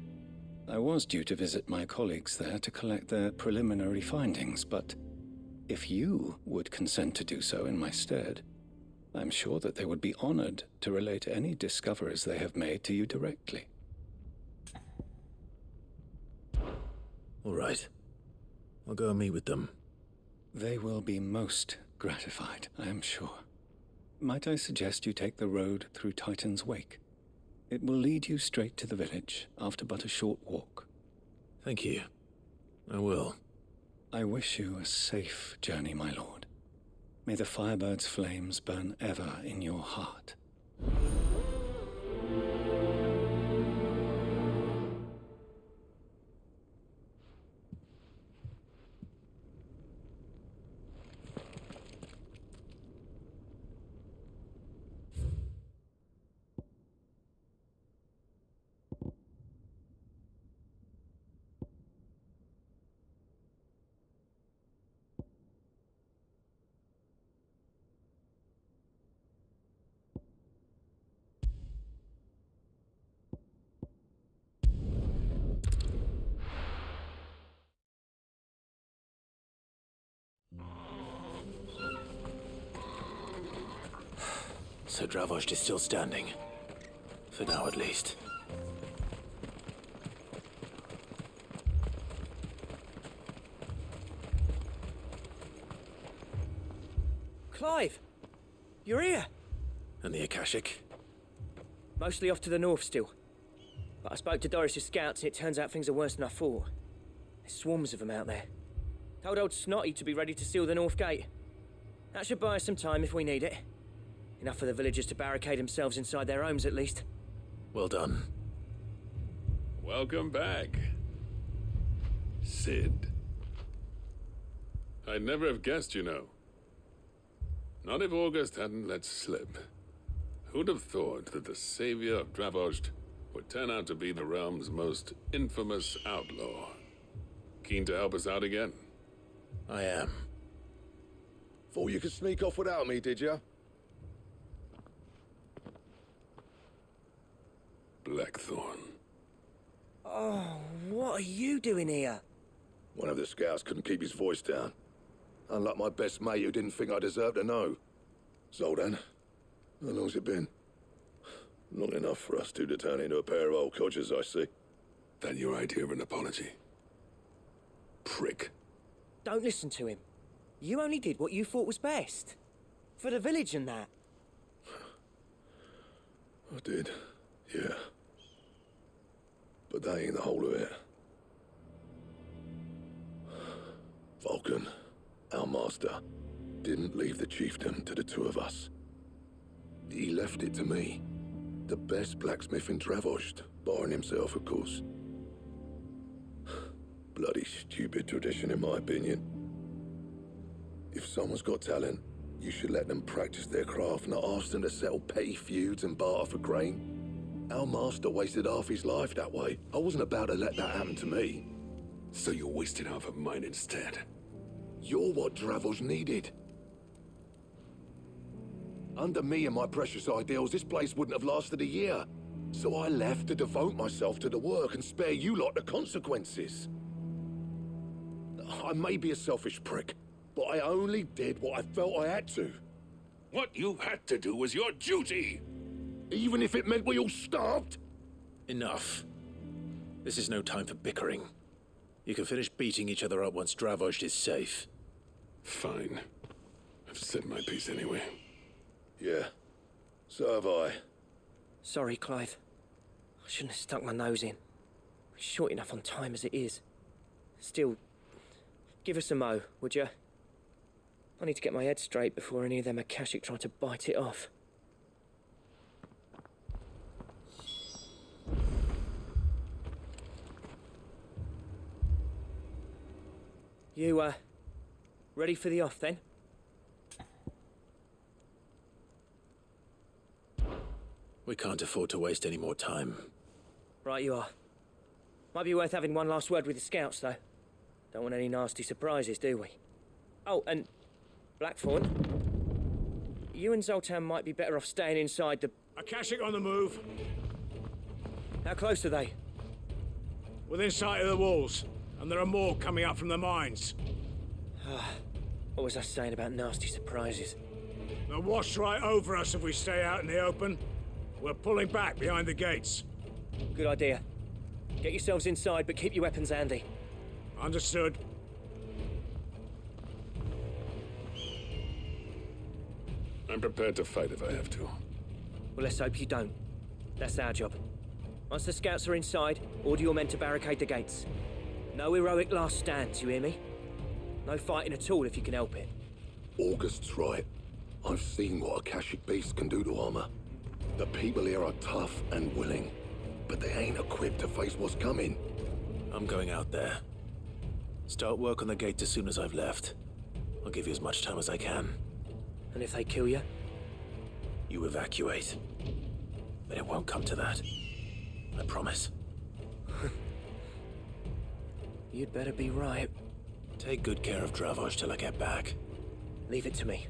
I was due to visit my colleagues there to collect their preliminary findings, but if you would consent to do so in my stead, I'm sure that they would be honored to relate any discoveries they have made to you directly. All right. I'll go and meet with them. They will be most gratified, I am sure. Might I suggest you take the road through Titan's Wake? It will lead you straight to the village after but a short walk. Thank you. I will. I wish you a safe journey, my lord. May the Firebird's flames burn ever in your heart. So Dravost is still standing. For now, at least. Clive! You're here! And the Akashic? Mostly off to the north still. But I spoke to Doris's scouts and it turns out things are worse than I thought. There's swarms of them out there. Told old Snotty to be ready to seal the north gate. That should buy us some time if we need it. Enough for the villagers to barricade themselves inside their homes, at least. Well done. Welcome back, Cid. I'd never have guessed, you know. Not if August hadn't let slip. Who'd have thought that the savior of Dravost would turn out to be the realm's most infamous outlaw. Keen to help us out again? I am. Thought you could sneak off without me, did you? Blackthorn. Oh, what are you doing here? One of the scouts couldn't keep his voice down. Unlike my best mate who didn't think I deserved to know. Zoltan, how long's it been? Long enough for us two to turn into a pair of old codgers, I see. That your idea of an apology? Prick. Don't listen to him. You only did what you thought was best. For the village and that. I did, yeah. But that ain't the whole of it. Vulcan, our master, didn't leave the chiefdom to the two of us. He left it to me. The best blacksmith in Dravost, barring himself, of course. Bloody stupid tradition, in my opinion. If someone's got talent, you should let them practice their craft, not ask them to settle petty feuds and barter for grain. Our master wasted half his life that way. I wasn't about to let that happen to me. So you wasted half of mine instead? You're what Dravost needed. Under me and my precious ideals, this place wouldn't have lasted a year. So I left to devote myself to the work and spare you lot the consequences. I may be a selfish prick, but I only did what I felt I had to. What you had to do was your duty! Even if it meant we all starved? Enough. This is no time for bickering. You can finish beating each other up once Dravost is safe. Fine. I've said my piece anyway. Yeah. So have I. Sorry, Clive. I shouldn't have stuck my nose in. We're short enough on time as it is. Still, give us a mo, would you? I need to get my head straight before any of them Akashic try to bite it off. You, ready for the off, then? We can't afford to waste any more time. Right you are. Might be worth having one last word with the scouts, though. Don't want any nasty surprises, do we? Oh, and Blackthorn, you and Zoltan might be better off staying inside the... Akashic on the move. How close are they? Within sight of the walls, and there are more coming up from the mines. What was I saying about nasty surprises? They'll wash right over us if we stay out in the open. We're pulling back behind the gates. Good idea. Get yourselves inside, but keep your weapons handy. Understood. I'm prepared to fight if I have to. Well, let's hope you don't. That's our job. Once the scouts are inside, order your men to barricade the gates. No heroic last stands, you hear me? No fighting at all if you can help it. August's right. I've seen what Akashic beasts can do to armor. The people here are tough and willing, but they ain't equipped to face what's coming. I'm going out there. Start work on the gate as soon as I've left. I'll give you as much time as I can. And if they kill you? You evacuate. But it won't come to that. I promise. You'd better be right. Take good care of Dravost till I get back. Leave it to me.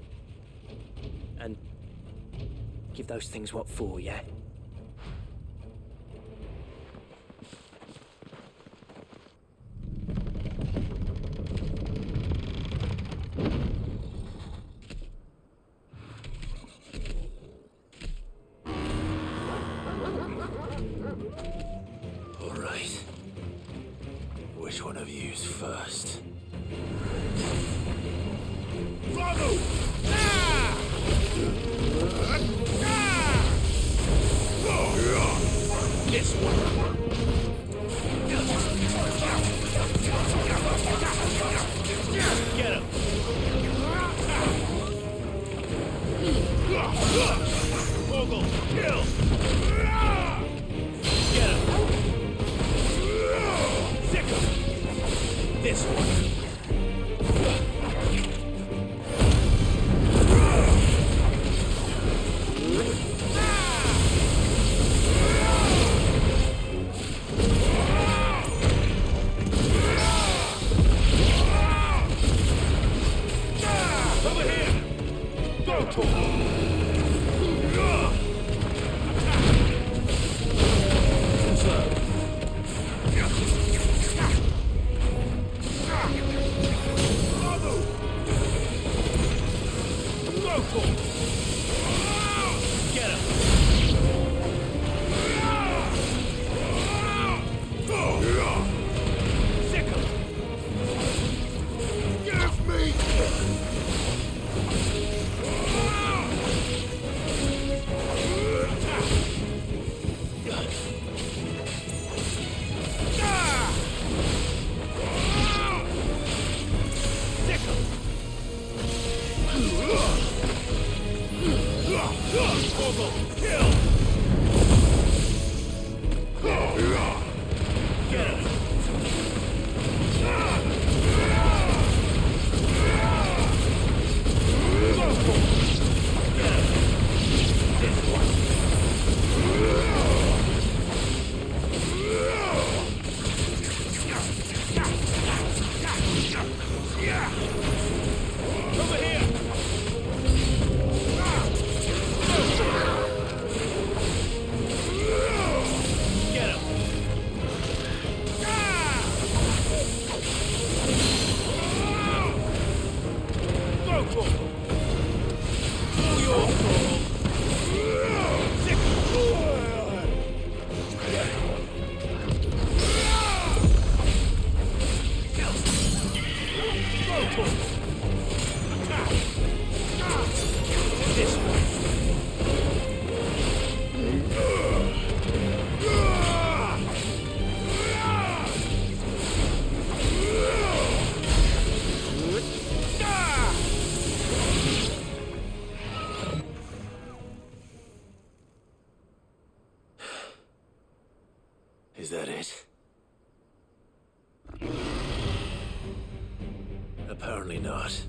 And give those things what for, yeah? All right. Which one of you's first? Follow! This one. Get him! Vogel, kill! Get him! Sick him! This one. Apparently not.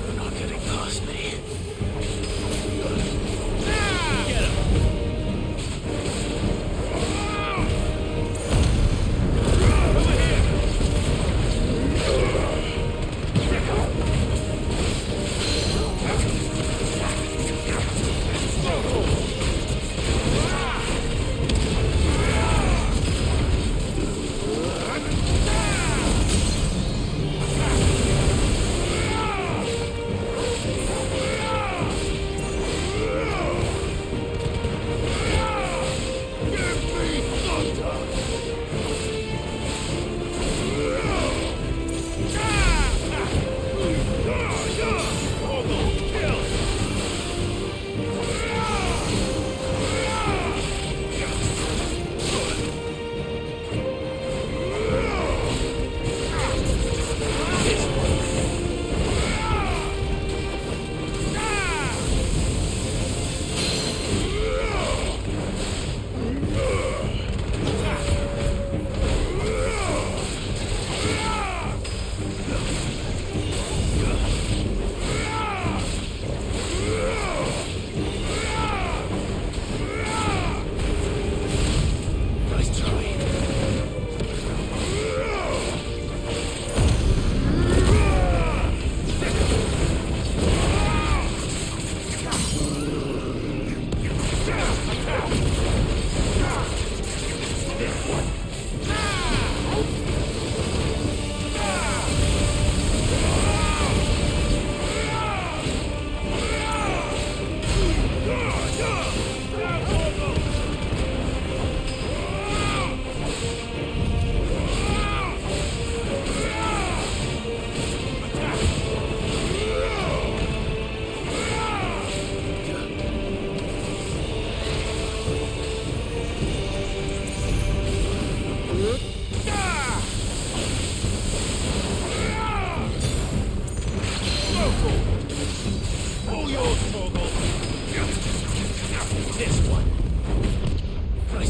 They're not getting past me.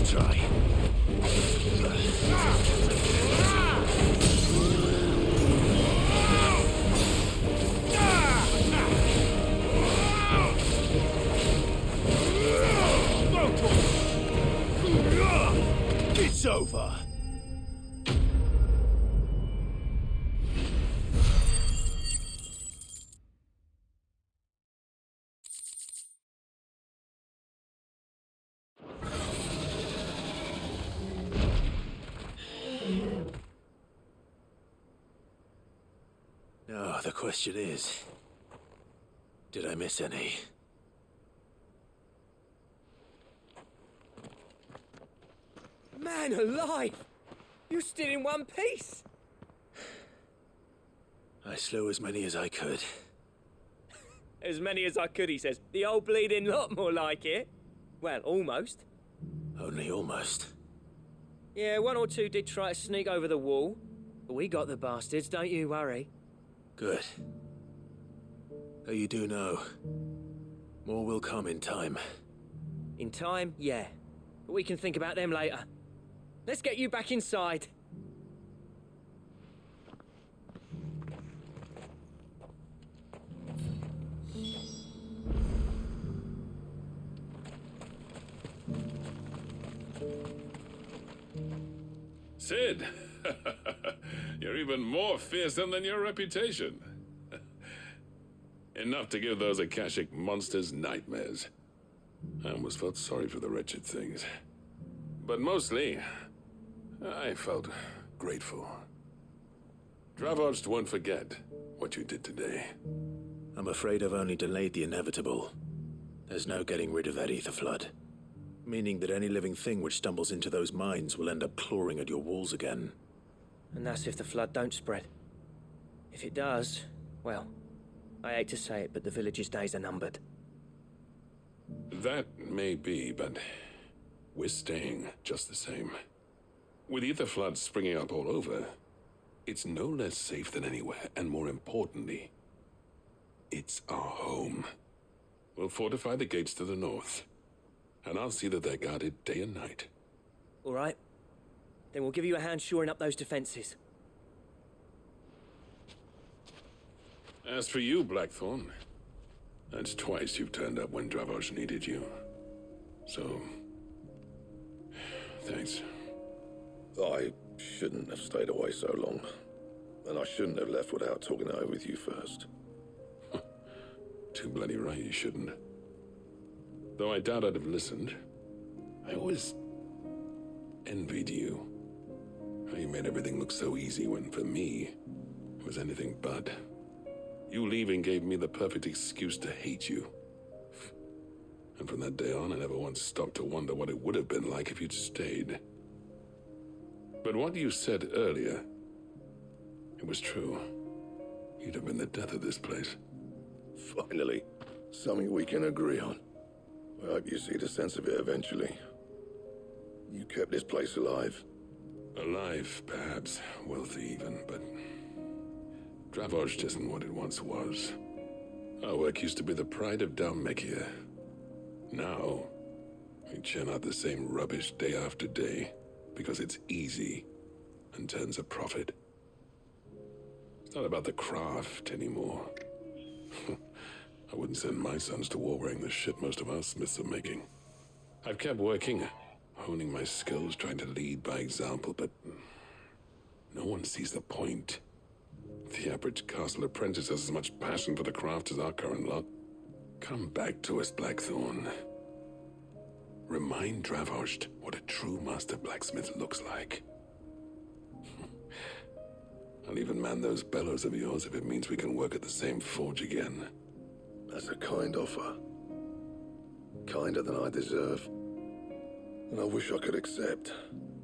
Get him! It's over. Now, the question is, did I miss any? Man alive! You're still in one piece! I slew as many as I could. As many as I could, he says. The old bleeding lot, more like it. Well, almost. Only almost. Yeah, one or two did try to sneak over the wall. But we got the bastards, don't you worry. Good. Though you do know, more will come in time. In time, yeah. But we can think about them later. Let's get you back inside. Cid! You're even more fearsome than your reputation. Enough to give those Akashic monsters nightmares. I almost felt sorry for the wretched things. But mostly, I felt grateful. Dravost won't forget what you did today. I'm afraid I've only delayed the inevitable. There's no getting rid of that ether flood. Meaning that any living thing which stumbles into those mines will end up clawing at your walls again. And that's if the flood don't spread. If it does, well, I hate to say it, but the village's days are numbered. That may be, but we're staying just the same. With ether floods springing up all over, it's no less safe than anywhere, and more importantly, it's our home. We'll fortify the gates to the north, and I'll see that they're guarded day and night. All right. Then we'll give you a hand shoring up those defenses. As for you, Blackthorn, that's twice you've turned up when Dravos needed you. So, thanks. I shouldn't have stayed away so long. And I shouldn't have left without talking it over with you first. Too bloody right you shouldn't. Though I doubt I'd have listened. I always envied you. How you made everything look so easy when, for me, it was anything but. You leaving gave me the perfect excuse to hate you. And from that day on, I never once stopped to wonder what it would have been like if you'd stayed. But what you said earlier, it was true. You'd have been the death of this place. Finally, something we can agree on. I hope you see the sense of it eventually. You kept this place alive. Alive, perhaps. Wealthy even, but Dravos isn't what it once was. Our work used to be the pride of Dhalmekia. Now, we churn out the same rubbish day after day because it's easy and turns a profit. It's not about the craft anymore. I wouldn't send my sons to war wearing the shit most of our smiths are making. I've kept working, honing my skills, trying to lead by example, but no one sees the point. The average castle apprentice has as much passion for the craft as our current lot. Come back to us, Blackthorn. Remind Dravos what a true master blacksmith looks like. I'll even man those bellows of yours if it means we can work at the same forge again. That's a kind offer. Kinder than I deserve. And I wish I could accept,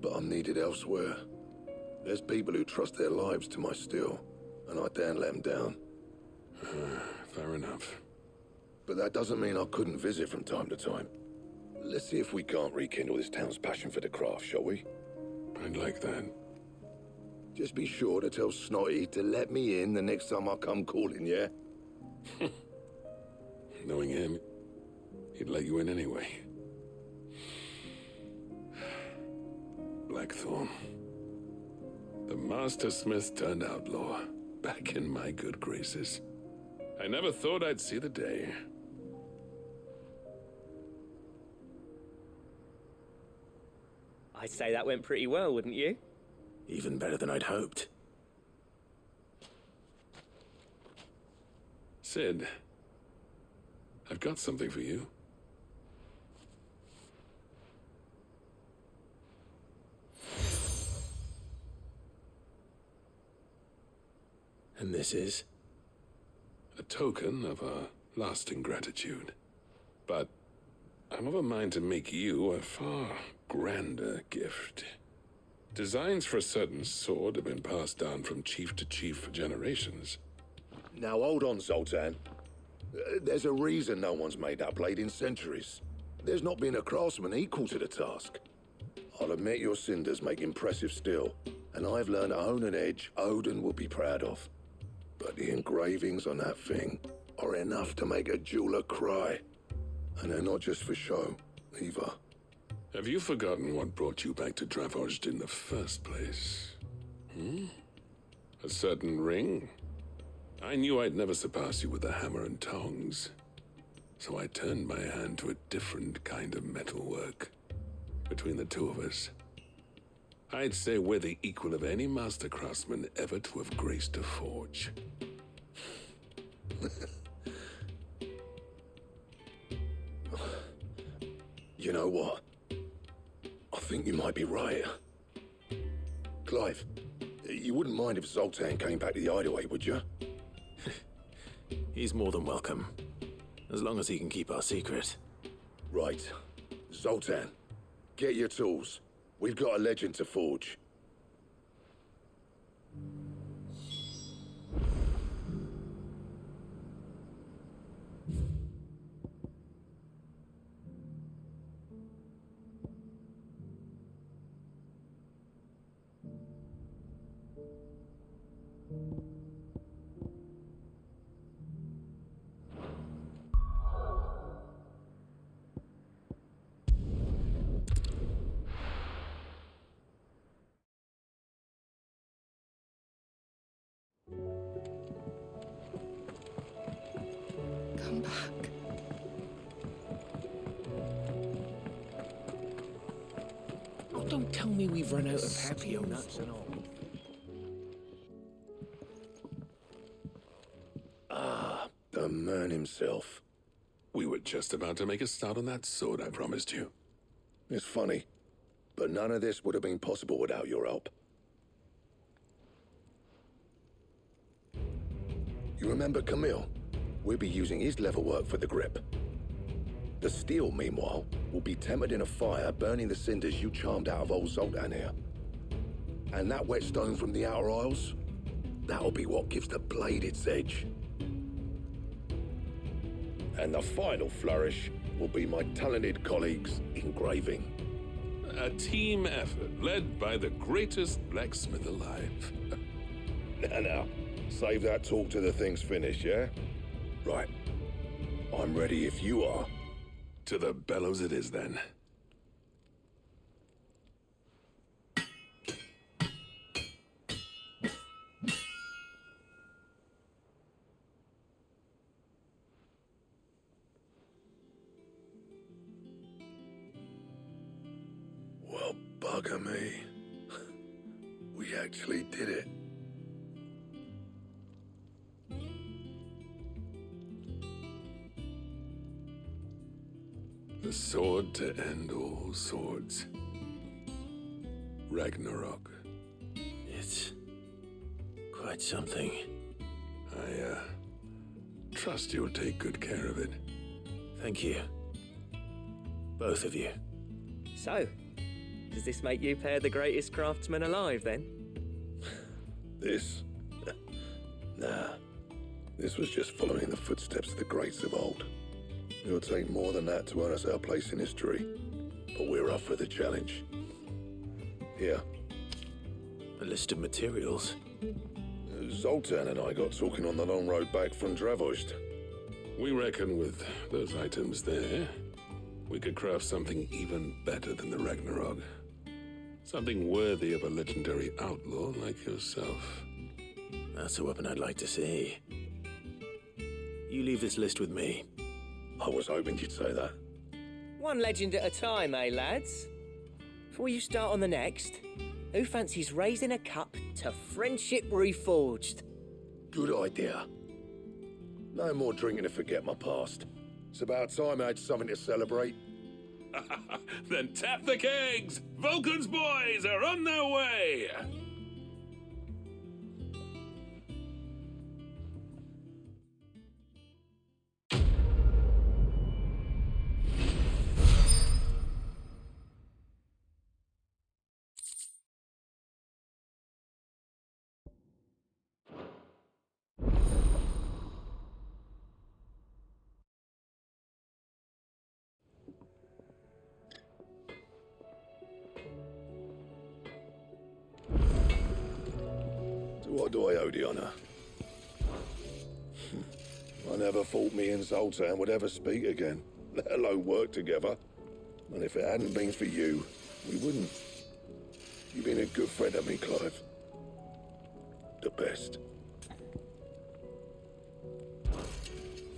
but I'm needed elsewhere. There's people who trust their lives to my steel, and I daren't let them down. Fair enough. But that doesn't mean I couldn't visit from time to time. Let's see if we can't rekindle this town's passion for the craft, shall we? I'd like that. Just be sure to tell Snotty to let me in the next time I come calling, yeah? Knowing him, he'd let you in anyway. Blackthorn. The Master Smith turned outlaw, back in my good graces. I never thought I'd see the day. I'd say that went pretty well, wouldn't you? Even better than I'd hoped. Sid, I've got something for you. And this is? A token of our lasting gratitude. But I'm of a mind to make you a far grander gift. Designs for a certain sword have been passed down from chief to chief for generations. Now hold on, Zoltan. There's a reason no one's made that blade in centuries. There's not been a craftsman equal to the task. I'll admit your cinders make impressive steel, and I've learned to hone an edge Odin will be proud of. But the engravings on that thing are enough to make a jeweler cry. And they're not just for show, either. Have you forgotten what brought you back to Dravos in the first place? A certain ring? I knew I'd never surpass you with the hammer and tongs. So I turned my hand to a different kind of metalwork. Between the two of us, I'd say we're the equal of any master craftsman ever to have graced a forge. You know what? I think you might be right. Clive, you wouldn't mind if Zoltan came back to the Hideaway, would you? He's more than welcome. As long as he can keep our secret. Right. Zoltan, get your tools. We've got a legend to forge. Don't tell me we've run out of Papio nuts and all. The man himself. We were just about to make a start on that sword I promised you. It's funny, but none of this would have been possible without your help. You remember Camille? We'll be using his leatherwork for the grip. The steel, meanwhile, will be tempered in a fire, burning the cinders you charmed out of old Zoltan here. And that whetstone from the Outer Isles, that'll be what gives the blade its edge. And the final flourish will be my talented colleagues' engraving. A team effort led by the greatest blacksmith alive. Now, save that talk till the thing's finished, yeah? Right. I'm ready if you are. To the bellows it is, then. Well, bugger me. We actually did it. The sword to end all swords. Ragnarok. It's quite something. I trust you'll take good care of it. Thank you. Both of you. So, does this make you pair the greatest craftsmen alive, then? This? Nah. This was just following the footsteps of the greats of old. It'll take more than that to earn us our place in history. But we're up for the challenge. Here. A list of materials. Zoltan and I got talking on the long road back from Dravost. We reckon with those items there, we could craft something even better than the Ragnarok. Something worthy of a legendary outlaw like yourself. That's a weapon I'd like to see. You leave this list with me. I was hoping you'd say that. One legend at a time, eh, lads? Before you start on the next, who fancies raising a cup to friendship reforged? Good idea. No more drinking to forget my past. It's about time I had something to celebrate. Then tap the kegs! Vulcan's boys are on their way! What do I owe the honor? I never thought me and Zoltan would ever speak again, let alone work together. And if it hadn't been for you, we wouldn't. You've been a good friend of me, Clive. The best.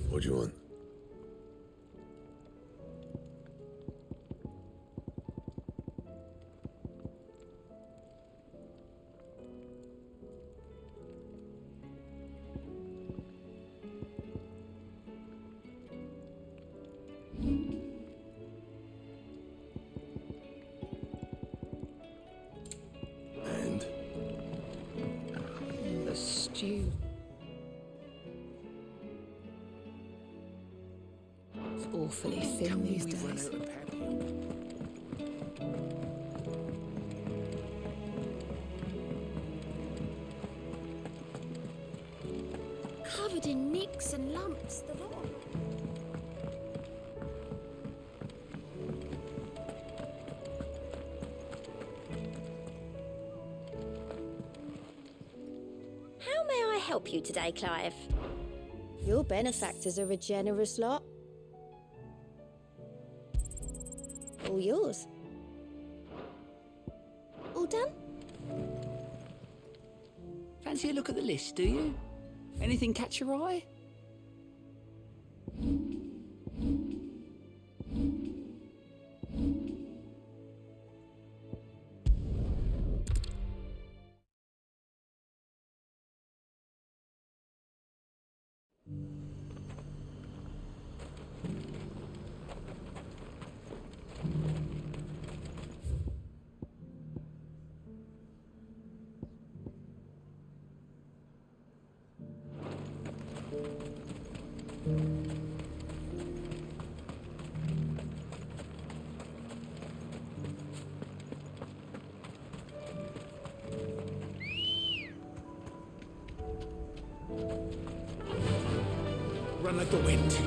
What do you want? The stew. It's awfully thin these days. Covered in nicks and lumps, the lot. How may I help you today, Clive? Your benefactors are a generous lot. All yours. All done? Fancy a look at the list, do you? Anything catch your eye? like the wind.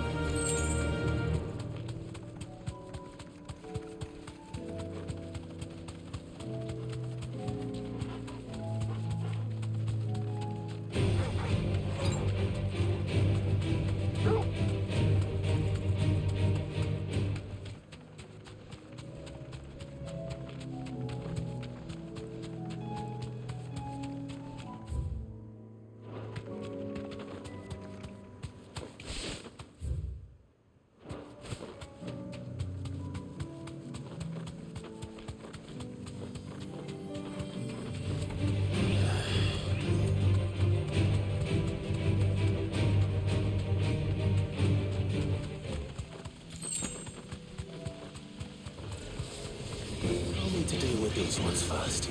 To deal with these ones first.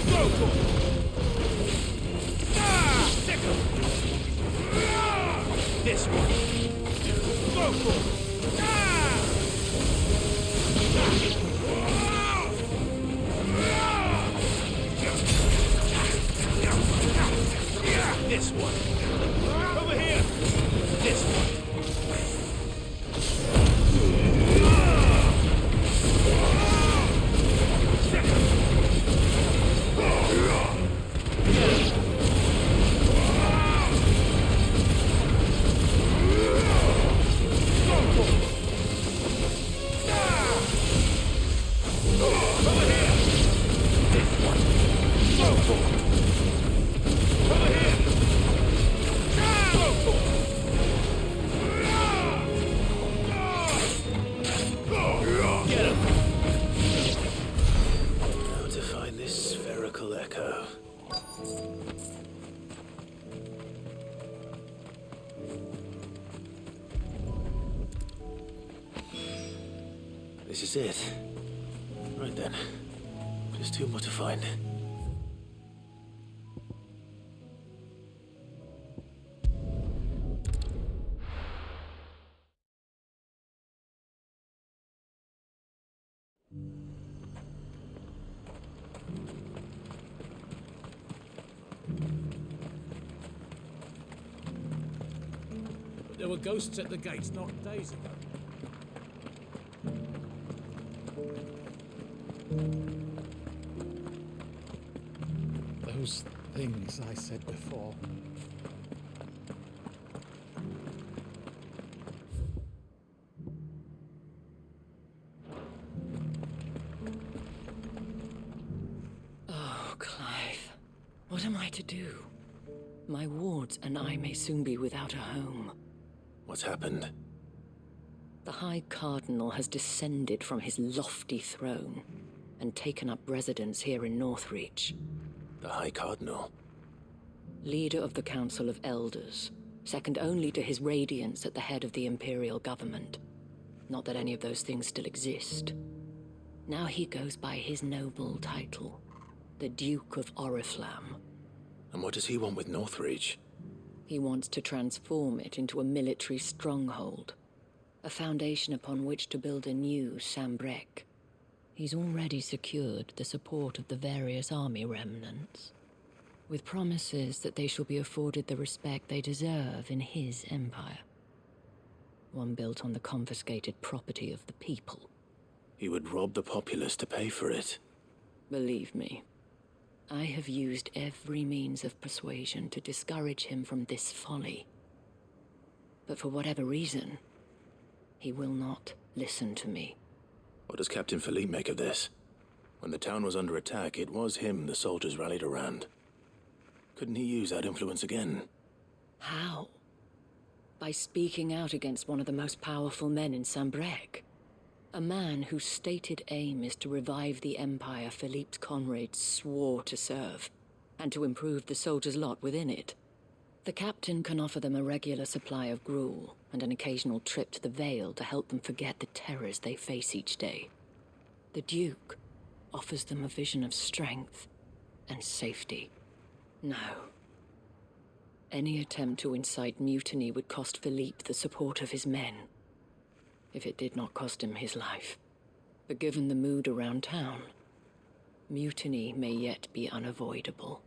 Go for it! Stick 'em! This one! Go for it! This one! Over here! This one! How to find this spherical echo. This is it. Right then. Just two more to find. There were ghosts at the gates not days ago. Those things I said before. Oh, Clive. What am I to do? My wards and I may soon be without a home. What's happened? The High Cardinal has descended from his lofty throne and taken up residence here in Northreach. The High Cardinal? Leader of the Council of Elders, second only to his Radiance at the head of the Imperial government. Not that any of those things still exist. Now he goes by his noble title, the Duke of Oriflamme. And what does he want with Northreach? He wants to transform it into a military stronghold, a foundation upon which to build a new Sambrec. He's already secured the support of the various army remnants, with promises that they shall be afforded the respect they deserve in his empire. One built on the confiscated property of the people. He would rob the populace to pay for it. Believe me, I have used every means of persuasion to discourage him from this folly. But for whatever reason, he will not listen to me. What does Captain Philippe make of this? When the town was under attack, it was him the soldiers rallied around. Couldn't he use that influence again? How? By speaking out against one of the most powerful men in Sambrec. A man whose stated aim is to revive the empire Philippe's comrades swore to serve, and to improve the soldiers' lot within it. The captain can offer them a regular supply of gruel, and an occasional trip to the Vale to help them forget the terrors they face each day. The Duke offers them a vision of strength and safety. No. Any attempt to incite mutiny would cost Philippe the support of his men, if it did not cost him his life. But given the mood around town, mutiny may yet be unavoidable.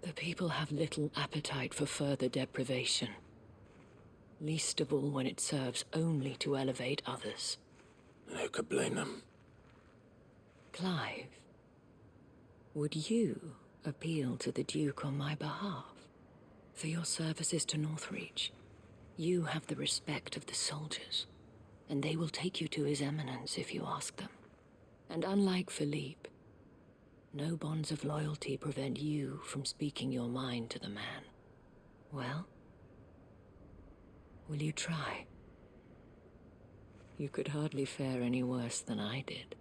The people have little appetite for further deprivation. Least of all when it serves only to elevate others. And who could blame them? Clive, would you appeal to the Duke on my behalf? For your services to Northreach, you have the respect of the soldiers, and they will take you to His Eminence if you ask them. And unlike Philippe, no bonds of loyalty prevent you from speaking your mind to the man. Well, will you try? You could hardly fare any worse than I did.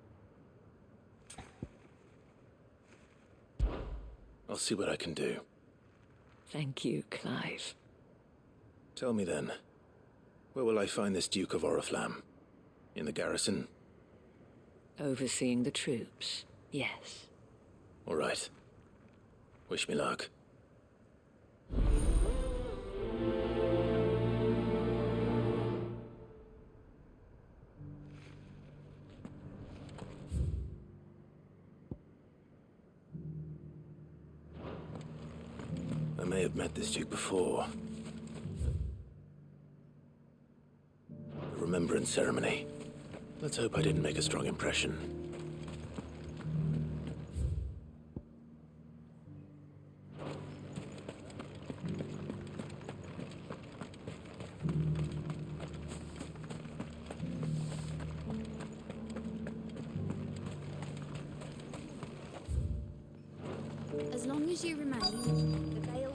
I'll see what I can do. Thank you, Clive. Tell me then, where will I find this Duke of Oriflamme? In the garrison? Overseeing the troops, yes. All right. Wish me luck. I may have met this Duke before. The Remembrance Ceremony. Let's hope I didn't make a strong impression. As long as you remain, the veil.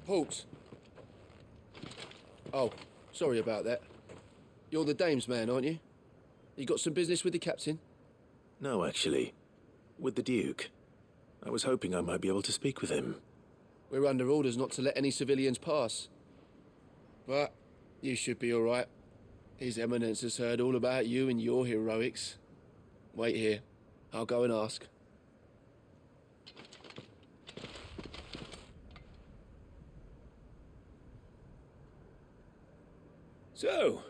Halt! Oh, sorry about that. You're the dame's man, aren't you? You got some business with the captain? No, actually. With the Duke. I was hoping I might be able to speak with him. We're under orders not to let any civilians pass. But you should be all right. His Eminence has heard all about you and your heroics. Wait here. I'll go and ask. So,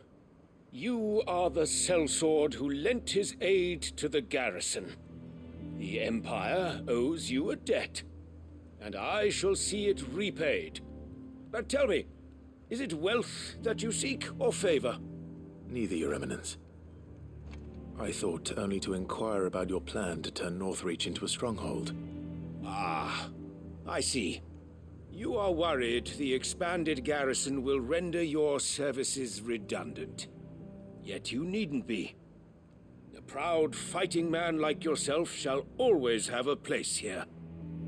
you are the sellsword who lent his aid to the garrison. The Empire owes you a debt, and I shall see it repaid. But tell me, is it wealth that you seek, or favor? Neither, Your Eminence. I thought only to inquire about your plan to turn Northreach into a stronghold. Ah, I see. You are worried the expanded garrison will render your services redundant. Yet you needn't be. A proud fighting man like yourself shall always have a place here.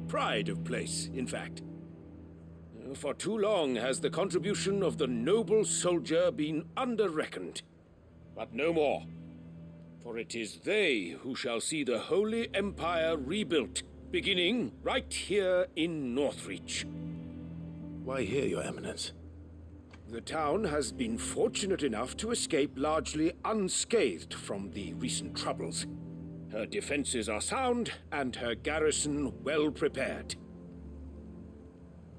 Pride of place, in fact. For too long has the contribution of the noble soldier been under-reckoned. But no more. For it is they who shall see the Holy Empire rebuilt, beginning right here in Northreach. Why here, Your Eminence? The town has been fortunate enough to escape largely unscathed from the recent troubles. Her defenses are sound, and her garrison well prepared.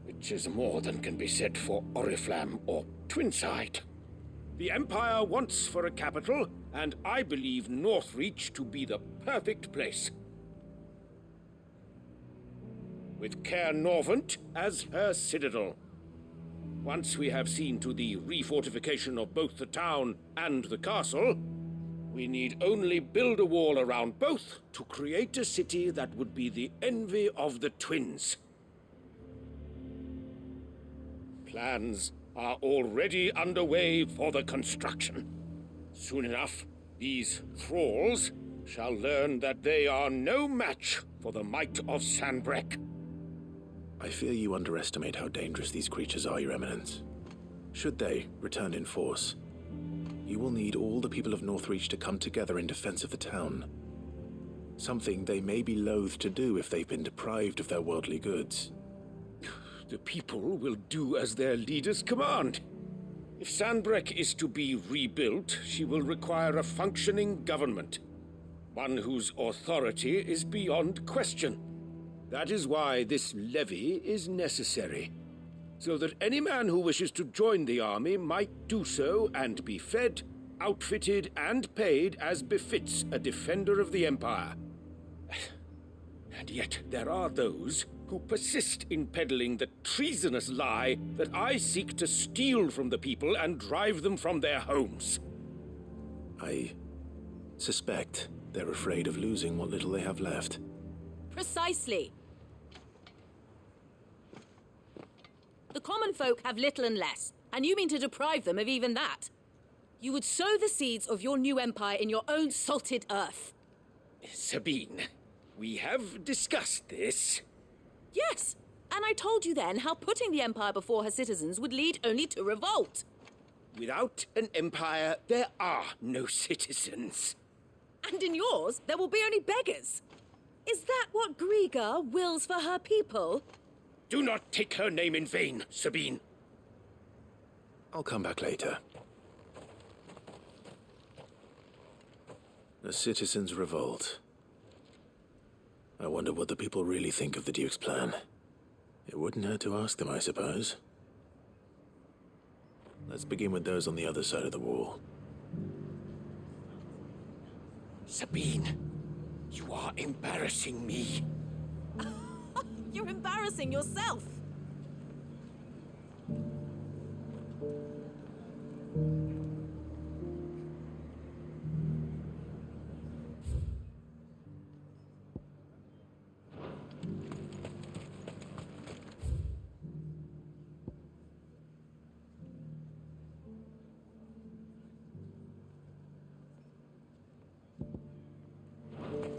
Which is more than can be said for Oriflamme or Twinside. The Empire wants for a capital, and I believe Northreach to be the perfect place. With Caer Norvent as her citadel. Once we have seen to the refortification of both the town and the castle, we need only build a wall around both to create a city that would be the envy of the twins. Plans are already underway for the construction. Soon enough, these thralls shall learn that they are no match for the might of Sanbreque. I fear you underestimate how dangerous these creatures are, Your Eminence. Should they return in force, you will need all the people of Northreach to come together in defense of the town. Something they may be loath to do if they've been deprived of their worldly goods. The people will do as their leaders command. If Sanbreque is to be rebuilt, she will require a functioning government. One whose authority is beyond question. That is why this levy is necessary. So that any man who wishes to join the army might do so and be fed, outfitted, and paid as befits a defender of the Empire. And yet there are those who persist in peddling the treasonous lie that I seek to steal from the people and drive them from their homes. I suspect they're afraid of losing what little they have left. Precisely. The common folk have little and less, and you mean to deprive them of even that. You would sow the seeds of your new empire in your own salted earth. Sabine, we have discussed this. Yes, and I told you then how putting the empire before her citizens would lead only to revolt. Without an empire, there are no citizens. And in yours, there will be only beggars. Is that what Griga wills for her people? Do not take her name in vain, Sabine. I'll come back later. The citizens revolt. I wonder what the people really think of the Duke's plan. It wouldn't hurt to ask them, I suppose. Let's begin with those on the other side of the wall. Sabine, you are embarrassing me. You're embarrassing yourself.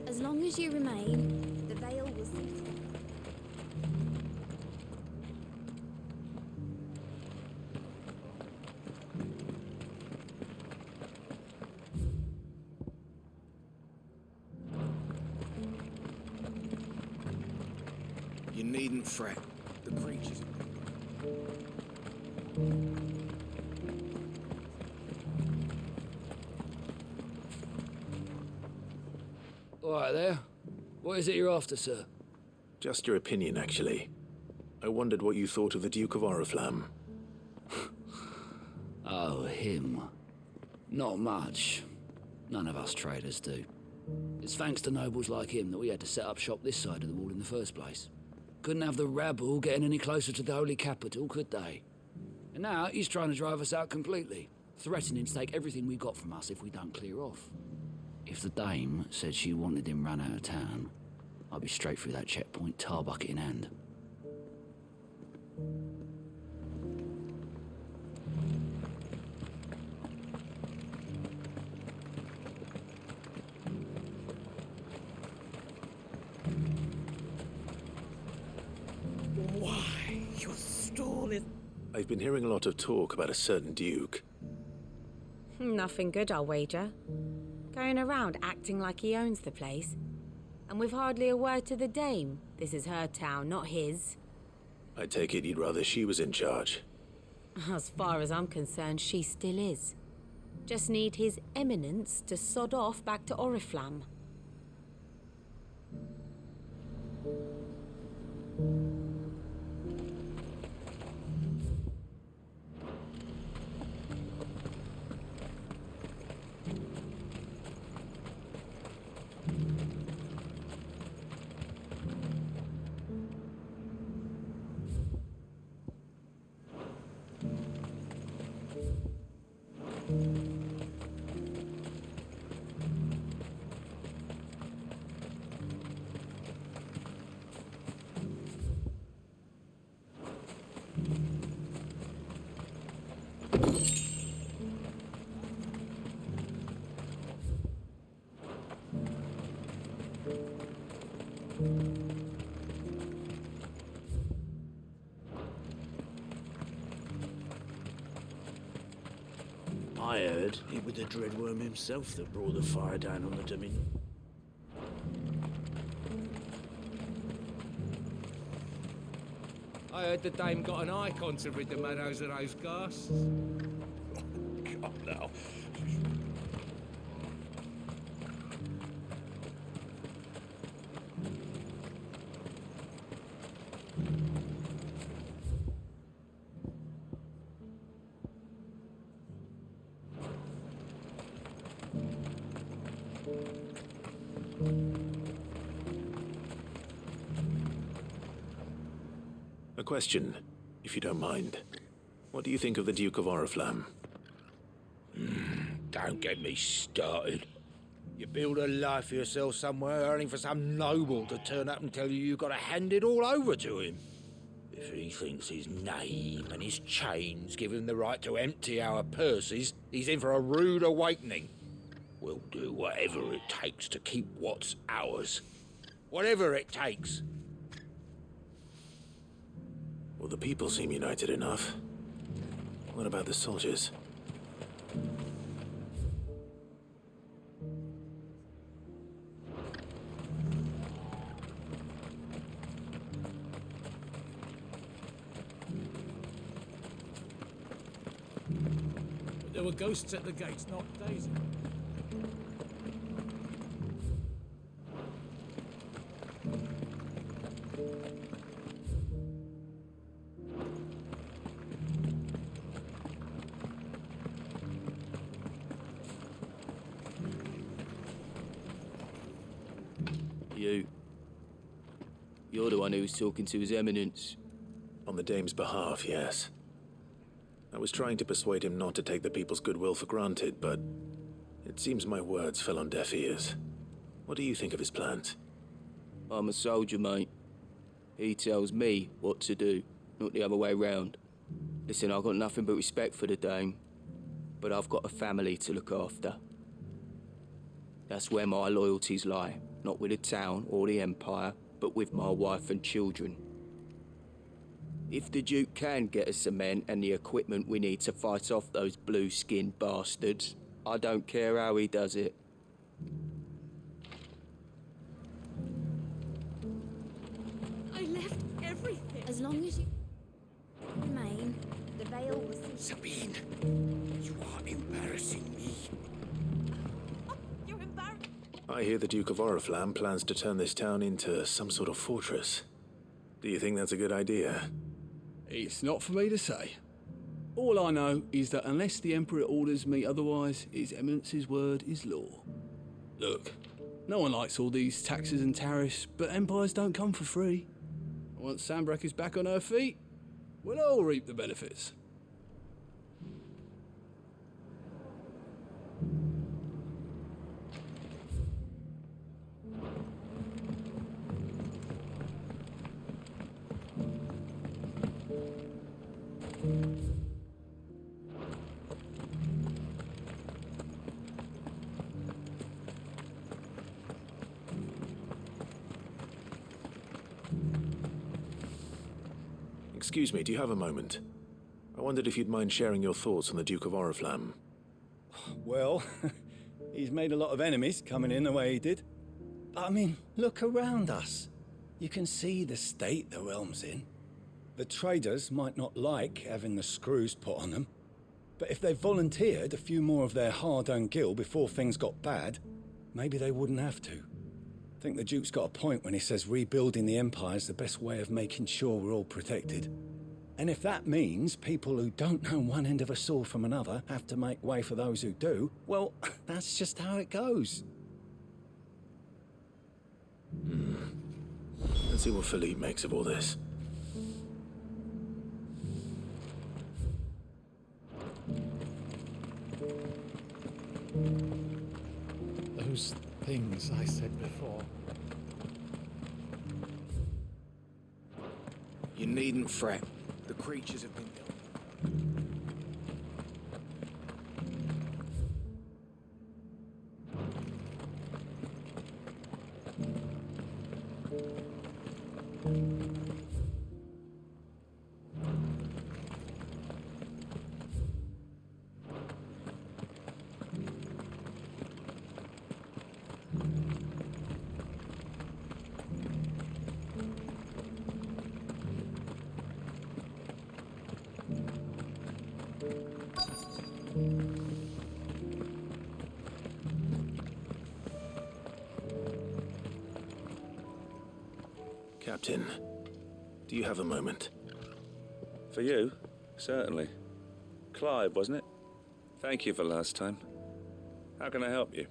As long as you remain, the veil will see. You needn't fret. The creatures... All right there. What is it you're after, sir? Just your opinion, actually. I wondered what you thought of the Duke of Oriflamme. Oh, him. Not much. None of us traders do. It's thanks to nobles like him that we had to set up shop this side of the wall in the first place. Couldn't have the rabble getting any closer to the holy capital, could they? And now he's trying to drive us out completely, threatening to take everything we got from us if we don't clear off. If the dame said she wanted him run out of town, I'd be straight through that checkpoint, tar bucket in hand. Why, your stall is... I've been hearing a lot of talk about a certain Duke. Nothing good, I'll wager. Going around acting like he owns the place. And with hardly a word to the dame. This is her town, not his. I take it you'd rather she was in charge. As far as I'm concerned, she still is. Just need his eminence to sod off back to Oriflamme. I heard it was the Dreadworm himself that brought the fire down on the Dominion. I heard the dame got an icon to rid the meadows of those ghasts. God, now. A question, if you don't mind. What do you think of the Duke of Oriflamme? Don't get me started. You build a life for yourself somewhere, earning for some noble to turn up and tell you you've got to hand it all over to him. If he thinks his name and his chains give him the right to empty our purses, he's in for a rude awakening. We'll do whatever it takes to keep what's ours. Whatever it takes. Well, the people seem united enough. What about the soldiers? There were ghosts at the gates, not Daisy. You're the one who was talking to His Eminence. On the Dame's behalf, yes. I was trying to persuade him not to take the people's goodwill for granted, but it seems my words fell on deaf ears. What do you think of his plans? I'm a soldier, mate. He tells me what to do, not the other way round. Listen, I've got nothing but respect for the Dame, but I've got a family to look after. That's where my loyalties lie, not with the town or the Empire, but with my wife and children. If the Duke can get us the men and the equipment we need to fight off those blue-skinned bastards, I don't care how he does it. I left everything. As long as you remain, the veil will see. Sabine, you are embarrassing me. You're embarrassed. I hear the Duke of Oriflamme plans to turn this town into some sort of fortress. Do you think that's a good idea? It's not for me to say. All I know is that unless the Emperor orders me otherwise, His Eminence's word is law. Look, no one likes all these taxes and tariffs, but empires don't come for free. Once Sanbreque is back on her feet, we'll all reap the benefits. Excuse me, do you have a moment? I wondered if you'd mind sharing your thoughts on the Duke of Oriflamme. Well, he's made a lot of enemies coming in the way he did. But I mean, look around us. You can see the state the realm's in. The traders might not like having the screws put on them, but if they volunteered a few more of their hard-earned gil before things got bad, maybe they wouldn't have to. I think the Duke's got a point when he says rebuilding the Empire's the best way of making sure we're all protected. And if that means people who don't know one end of a sword from another have to make way for those who do, well, that's just how it goes. Let's see what Philippe makes of all this. Those things I said before. You needn't fret. The creatures have been killed. Captain, do you have a moment? For you? Certainly. Clive, wasn't it? Thank you for last time. How can I help you?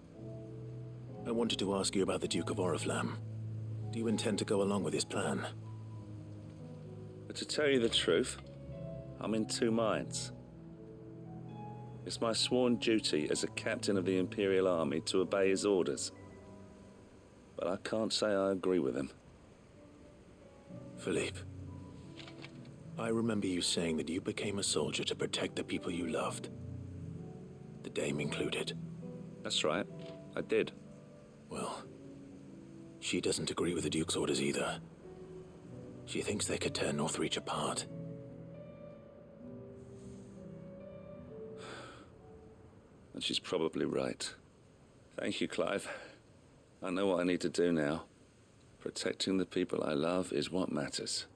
I wanted to ask you about the Duke of Oriflamme. Do you intend to go along with his plan? But to tell you the truth, I'm in two minds. It's my sworn duty as a captain of the Imperial Army to obey his orders. But I can't say I agree with him. Philippe, I remember you saying that you became a soldier to protect the people you loved. The Dame included. That's right, I did. Well, she doesn't agree with the Duke's orders either. She thinks they could tear Northreach apart. And she's probably right. Thank you, Clive. I know what I need to do now. Protecting the people I love is what matters.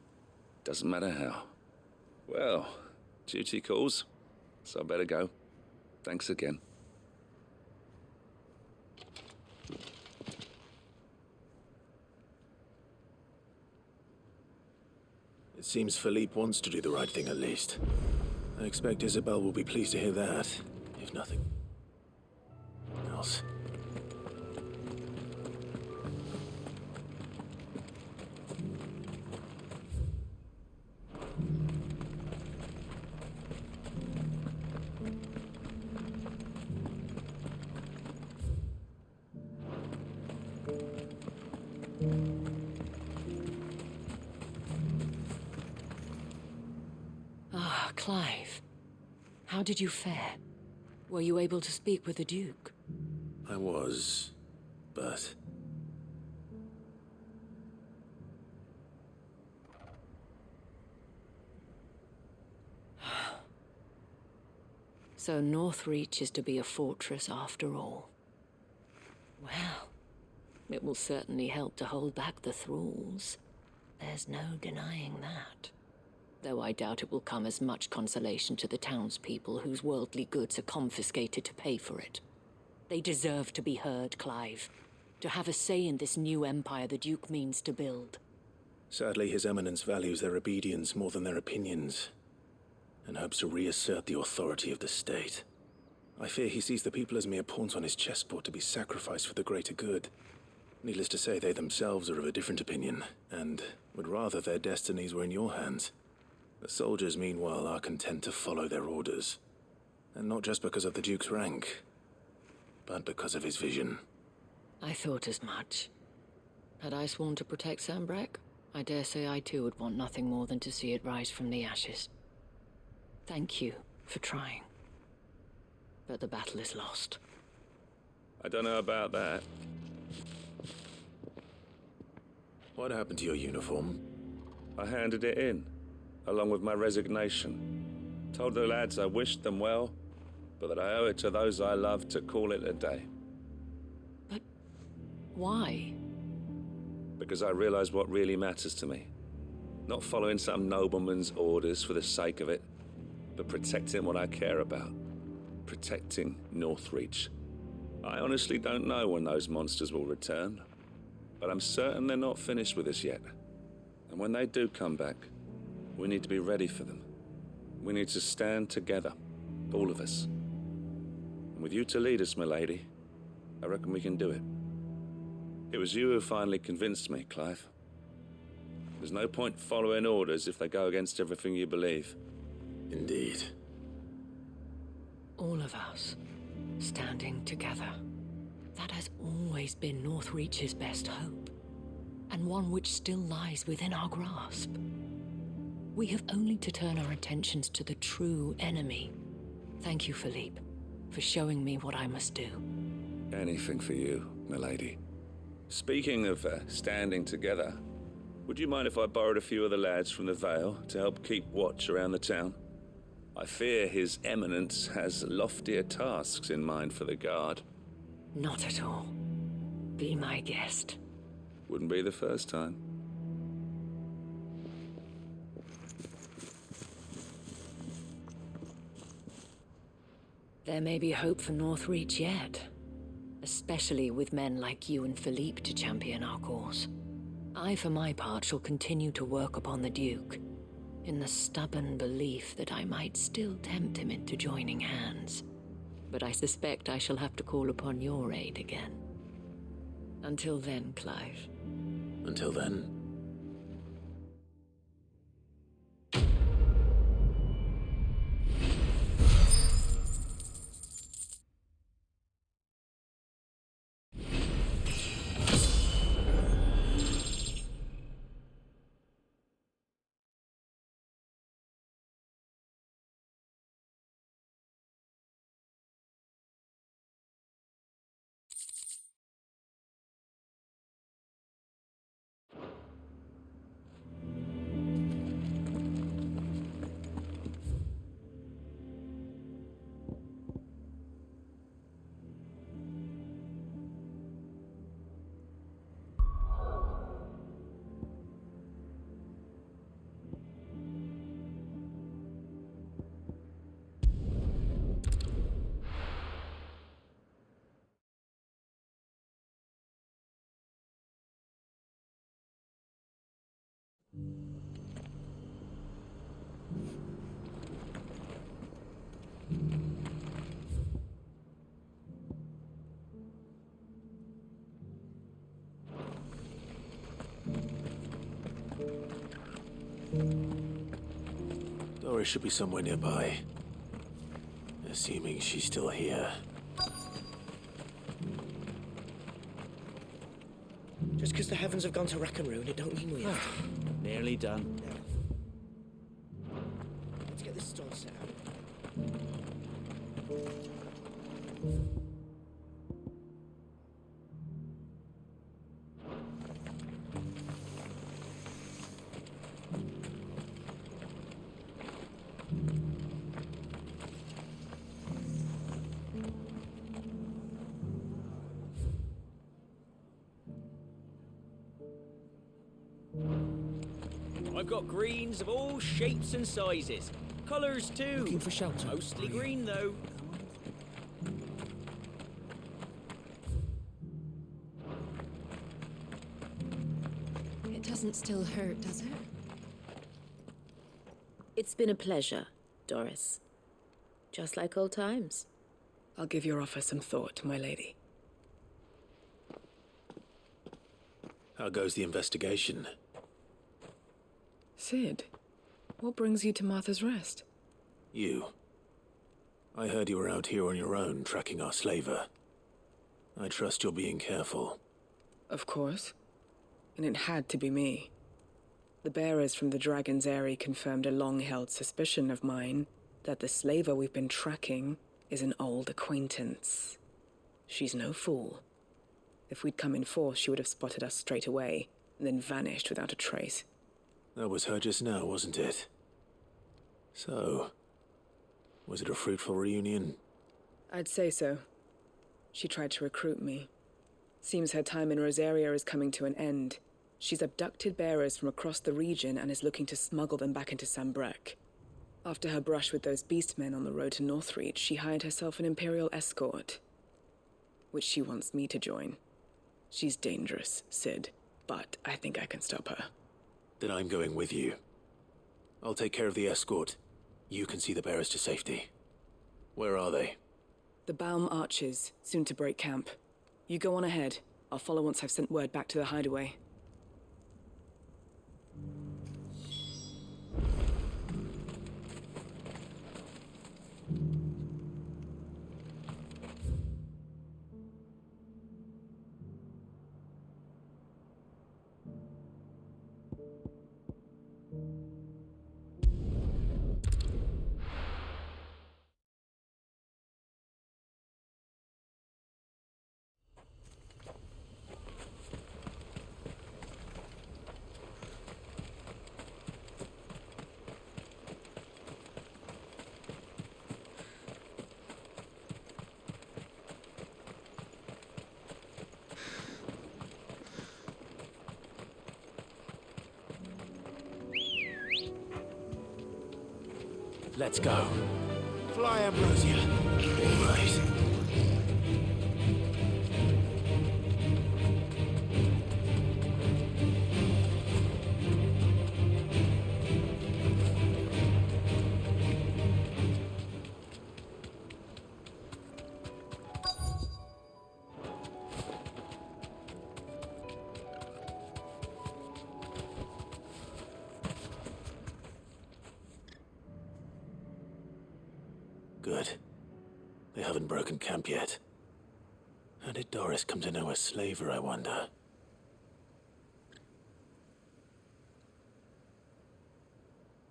Doesn't matter how. Well, duty calls, so I better go. Thanks again. It seems Philippe wants to do the right thing at least. I expect Isabel will be pleased to hear that, if nothing else. Ah, Clive. How did you fare? Were you able to speak with the Duke? I was, but... So Northreach is to be a fortress after all. Well, it will certainly help to hold back the thralls. There's no denying that. Though I doubt it will come as much consolation to the townspeople whose worldly goods are confiscated to pay for it. They deserve to be heard, Clive. To have a say in this new empire the Duke means to build. Sadly, His Eminence values their obedience more than their opinions, and hopes to reassert the authority of the state. I fear he sees the people as mere pawns on his chessboard to be sacrificed for the greater good. Needless to say, they themselves are of a different opinion, and would rather their destinies were in your hands. The soldiers, meanwhile, are content to follow their orders. And not just because of the Duke's rank, but because of his vision. I thought as much. Had I sworn to protect Sanbreque, I dare say I too would want nothing more than to see it rise from the ashes. Thank you for trying. But the battle is lost. I don't know about that. What happened to your uniform? I handed it in, along with my resignation. Told the lads I wished them well, but that I owe it to those I love to call it a day. But why? Because I realize what really matters to me. Not following some nobleman's orders for the sake of it, but protecting what I care about. Protecting Northreach. I honestly don't know when those monsters will return, but I'm certain they're not finished with us yet. And when they do come back, we need to be ready for them. We need to stand together, all of us. And with you to lead us, milady, I reckon we can do it. It was you who finally convinced me, Clive. There's no point following orders if they go against everything you believe. Indeed. All of us, standing together. That has always been Northreach's best hope, and one which still lies within our grasp. We have only to turn our attentions to the true enemy. Thank you, Philippe, for showing me what I must do. Anything for you, milady. Speaking of standing together, would you mind if I borrowed a few of the lads from the Vale to help keep watch around the town? I fear His Eminence has loftier tasks in mind for the guard. Not at all. Be my guest. Wouldn't be the first time. There may be hope for Northreach yet, especially with men like you and Philippe to champion our cause. I, for my part, shall continue to work upon the Duke, in the stubborn belief that I might still tempt him into joining hands. But I suspect I shall have to call upon your aid again. Until then, Clive. Until then? Doris should be somewhere nearby. Assuming she's still here. Just because the heavens have gone to rack and ruin, it don't mean we have. Nearly done. Let's get this stall set up. I've got greens of all shapes and sizes. Colours too. Looking for shelter. Mostly green though. It doesn't still hurt, does it? It's been a pleasure, Doris. Just like old times. I'll give your offer some thought, my lady. How goes the investigation? Sid, what brings you to Martha's Rest? You. I heard you were out here on your own, tracking our slaver. I trust you're being careful. Of course. And it had to be me. The bearers from the Dragon's Eyrie confirmed a long-held suspicion of mine that the slaver we've been tracking is an old acquaintance. She's no fool. If we'd come in force, she would have spotted us straight away, and then vanished without a trace. That was her just now, wasn't it? So, was it a fruitful reunion? I'd say so. She tried to recruit me. Seems her time in Rosaria is coming to an end. She's abducted bearers from across the region and is looking to smuggle them back into Sanbreque. After her brush with those beastmen on the road to Northreach, she hired herself an Imperial escort, which she wants me to join. She's dangerous, Sid, but I think I can stop her. Then I'm going with you. I'll take care of the escort. You can see the bearers to safety. Where are they? The Baum Archers, soon to break camp. You go on ahead. I'll follow once I've sent word back to the hideaway. Let's go. Fly, Ambrosia. All right. Good. They haven't broken camp yet. How did Doris come to know a slaver, I wonder?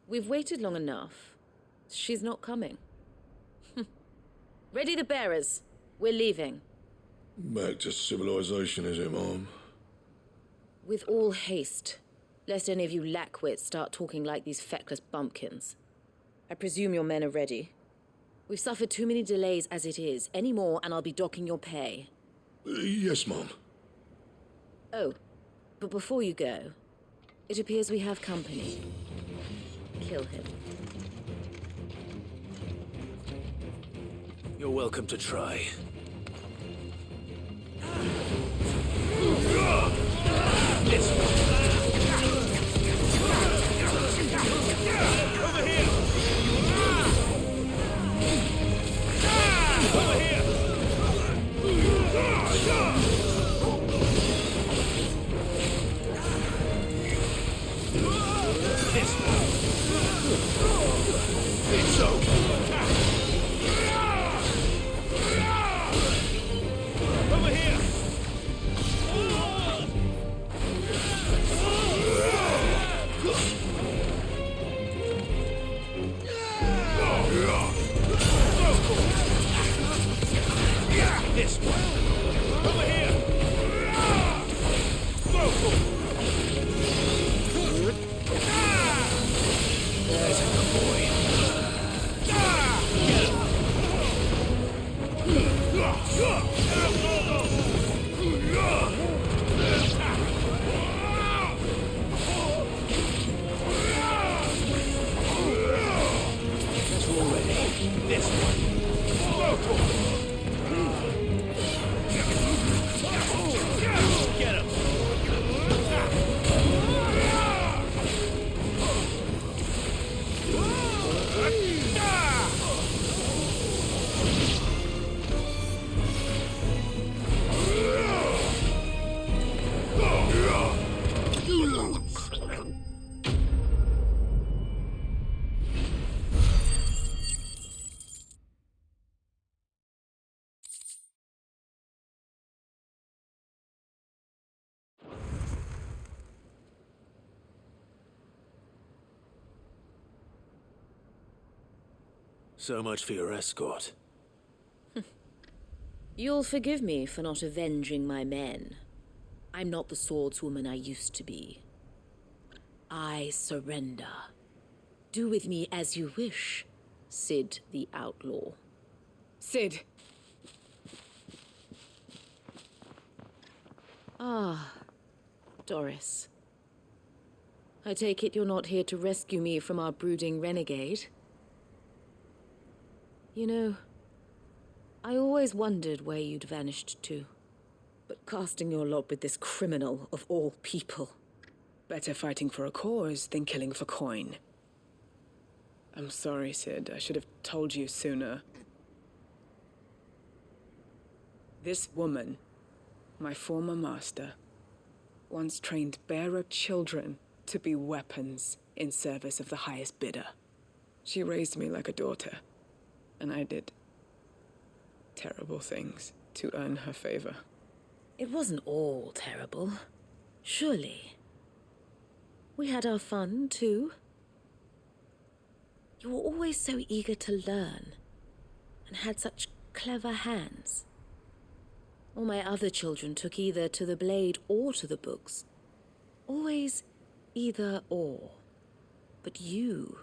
We've waited long enough. She's not coming. Ready the bearers. We're leaving. Back to civilization, is it, Mom? With all haste, lest any of you lackwits start talking like these feckless bumpkins. I presume your men are ready. We've suffered too many delays as it is. Any more, and I'll be docking your pay. Yes, Mom. Oh, but before you go, it appears we have company. Kill him. You're welcome to try. This Over here! This one! Over here! There's a coin. That's already. This one. Get him. So much for your escort. You'll forgive me for not avenging my men. I'm not the swordswoman I used to be. I surrender. Do with me as you wish, Cid the Outlaw. Cid. Ah, Doris. I take it you're not here to rescue me from our brooding renegade? You know, I always wondered where you'd vanished to. But casting your lot with this criminal of all people. Better fighting for a cause than killing for coin. I'm sorry, Cid. I should have told you sooner. This woman, my former master, once trained bearer children to be weapons in service of the highest bidder. She raised me like a daughter. And I did terrible things to earn her favor. It wasn't all terrible, surely. We had our fun, too. You were always so eager to learn, and had such clever hands. All my other children took either to the blade or to the books. Always either or. But you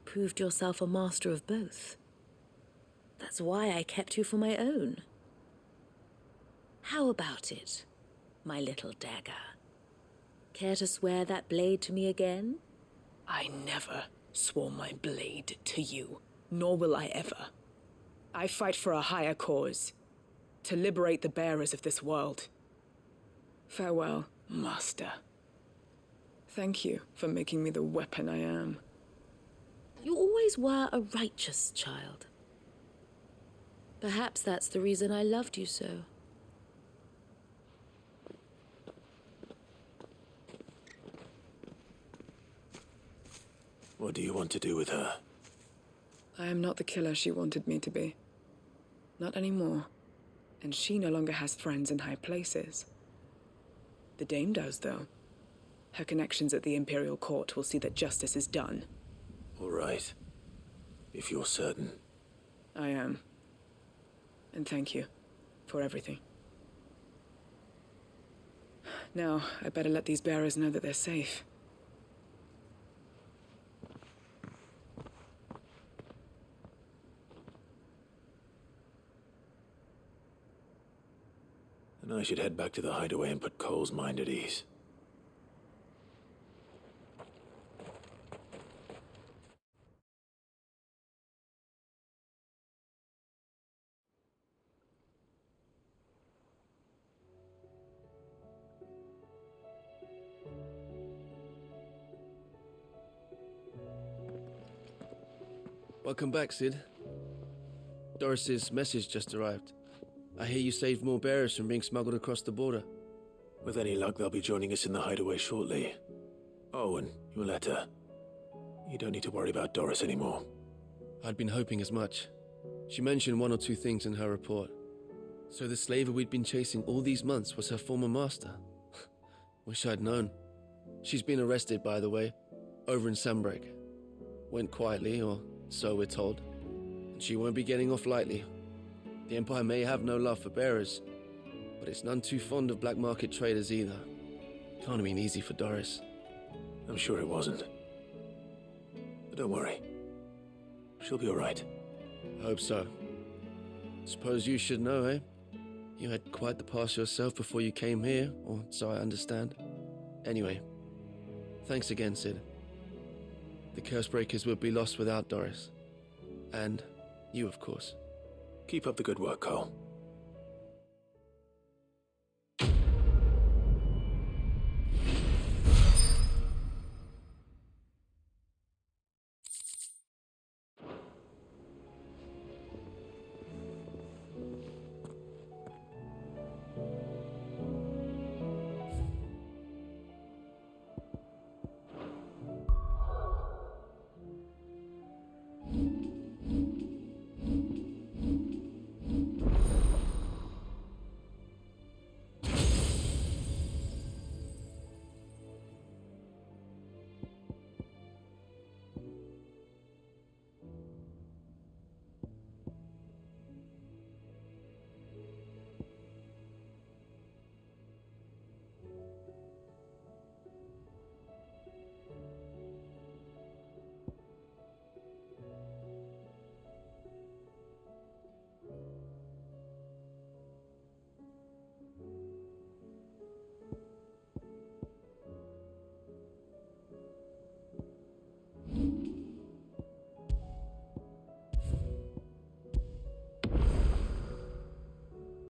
proved yourself a master of both. That's why I kept you for my own. How about it, my little dagger? Care to swear that blade to me again? I never swore my blade to you, nor will I ever. I fight for a higher cause, to liberate the bearers of this world. Farewell, Master. Thank you for making me the weapon I am. You always were a righteous child. Perhaps that's the reason I loved you so. What do you want to do with her? I am not the killer she wanted me to be. Not anymore. And she no longer has friends in high places. The Dame does, though. Her connections at the Imperial Court will see that justice is done. All right. If you're certain. I am. And thank you for everything. Now, I better let these bearers know that they're safe. And I should head back to the hideaway and put Cole's mind at ease. Welcome back, Cid. Doris's message just arrived. I hear you saved more bearers from being smuggled across the border. With any luck, they'll be joining us in the hideaway shortly. Oh, and your letter. You don't need to worry about Doris anymore. I'd been hoping as much. She mentioned one or two things in her report. So the slaver we'd been chasing all these months was her former master. Wish I'd known. She's been arrested, by the way, over in Sanbreque. Went quietly, or so we're told. And she won't be getting off lightly. The Empire may have no love for bearers, but it's none too fond of black market traders either. Can't have been easy for Doris. I'm sure it wasn't. But don't worry. She'll be all right. Hope so. Suppose you should know, eh? You had quite the past yourself before you came here, or so I understand. Anyway, thanks again, Sid. The Cursebreakers would be lost without Doris. And you, of course. Keep up the good work, Cole.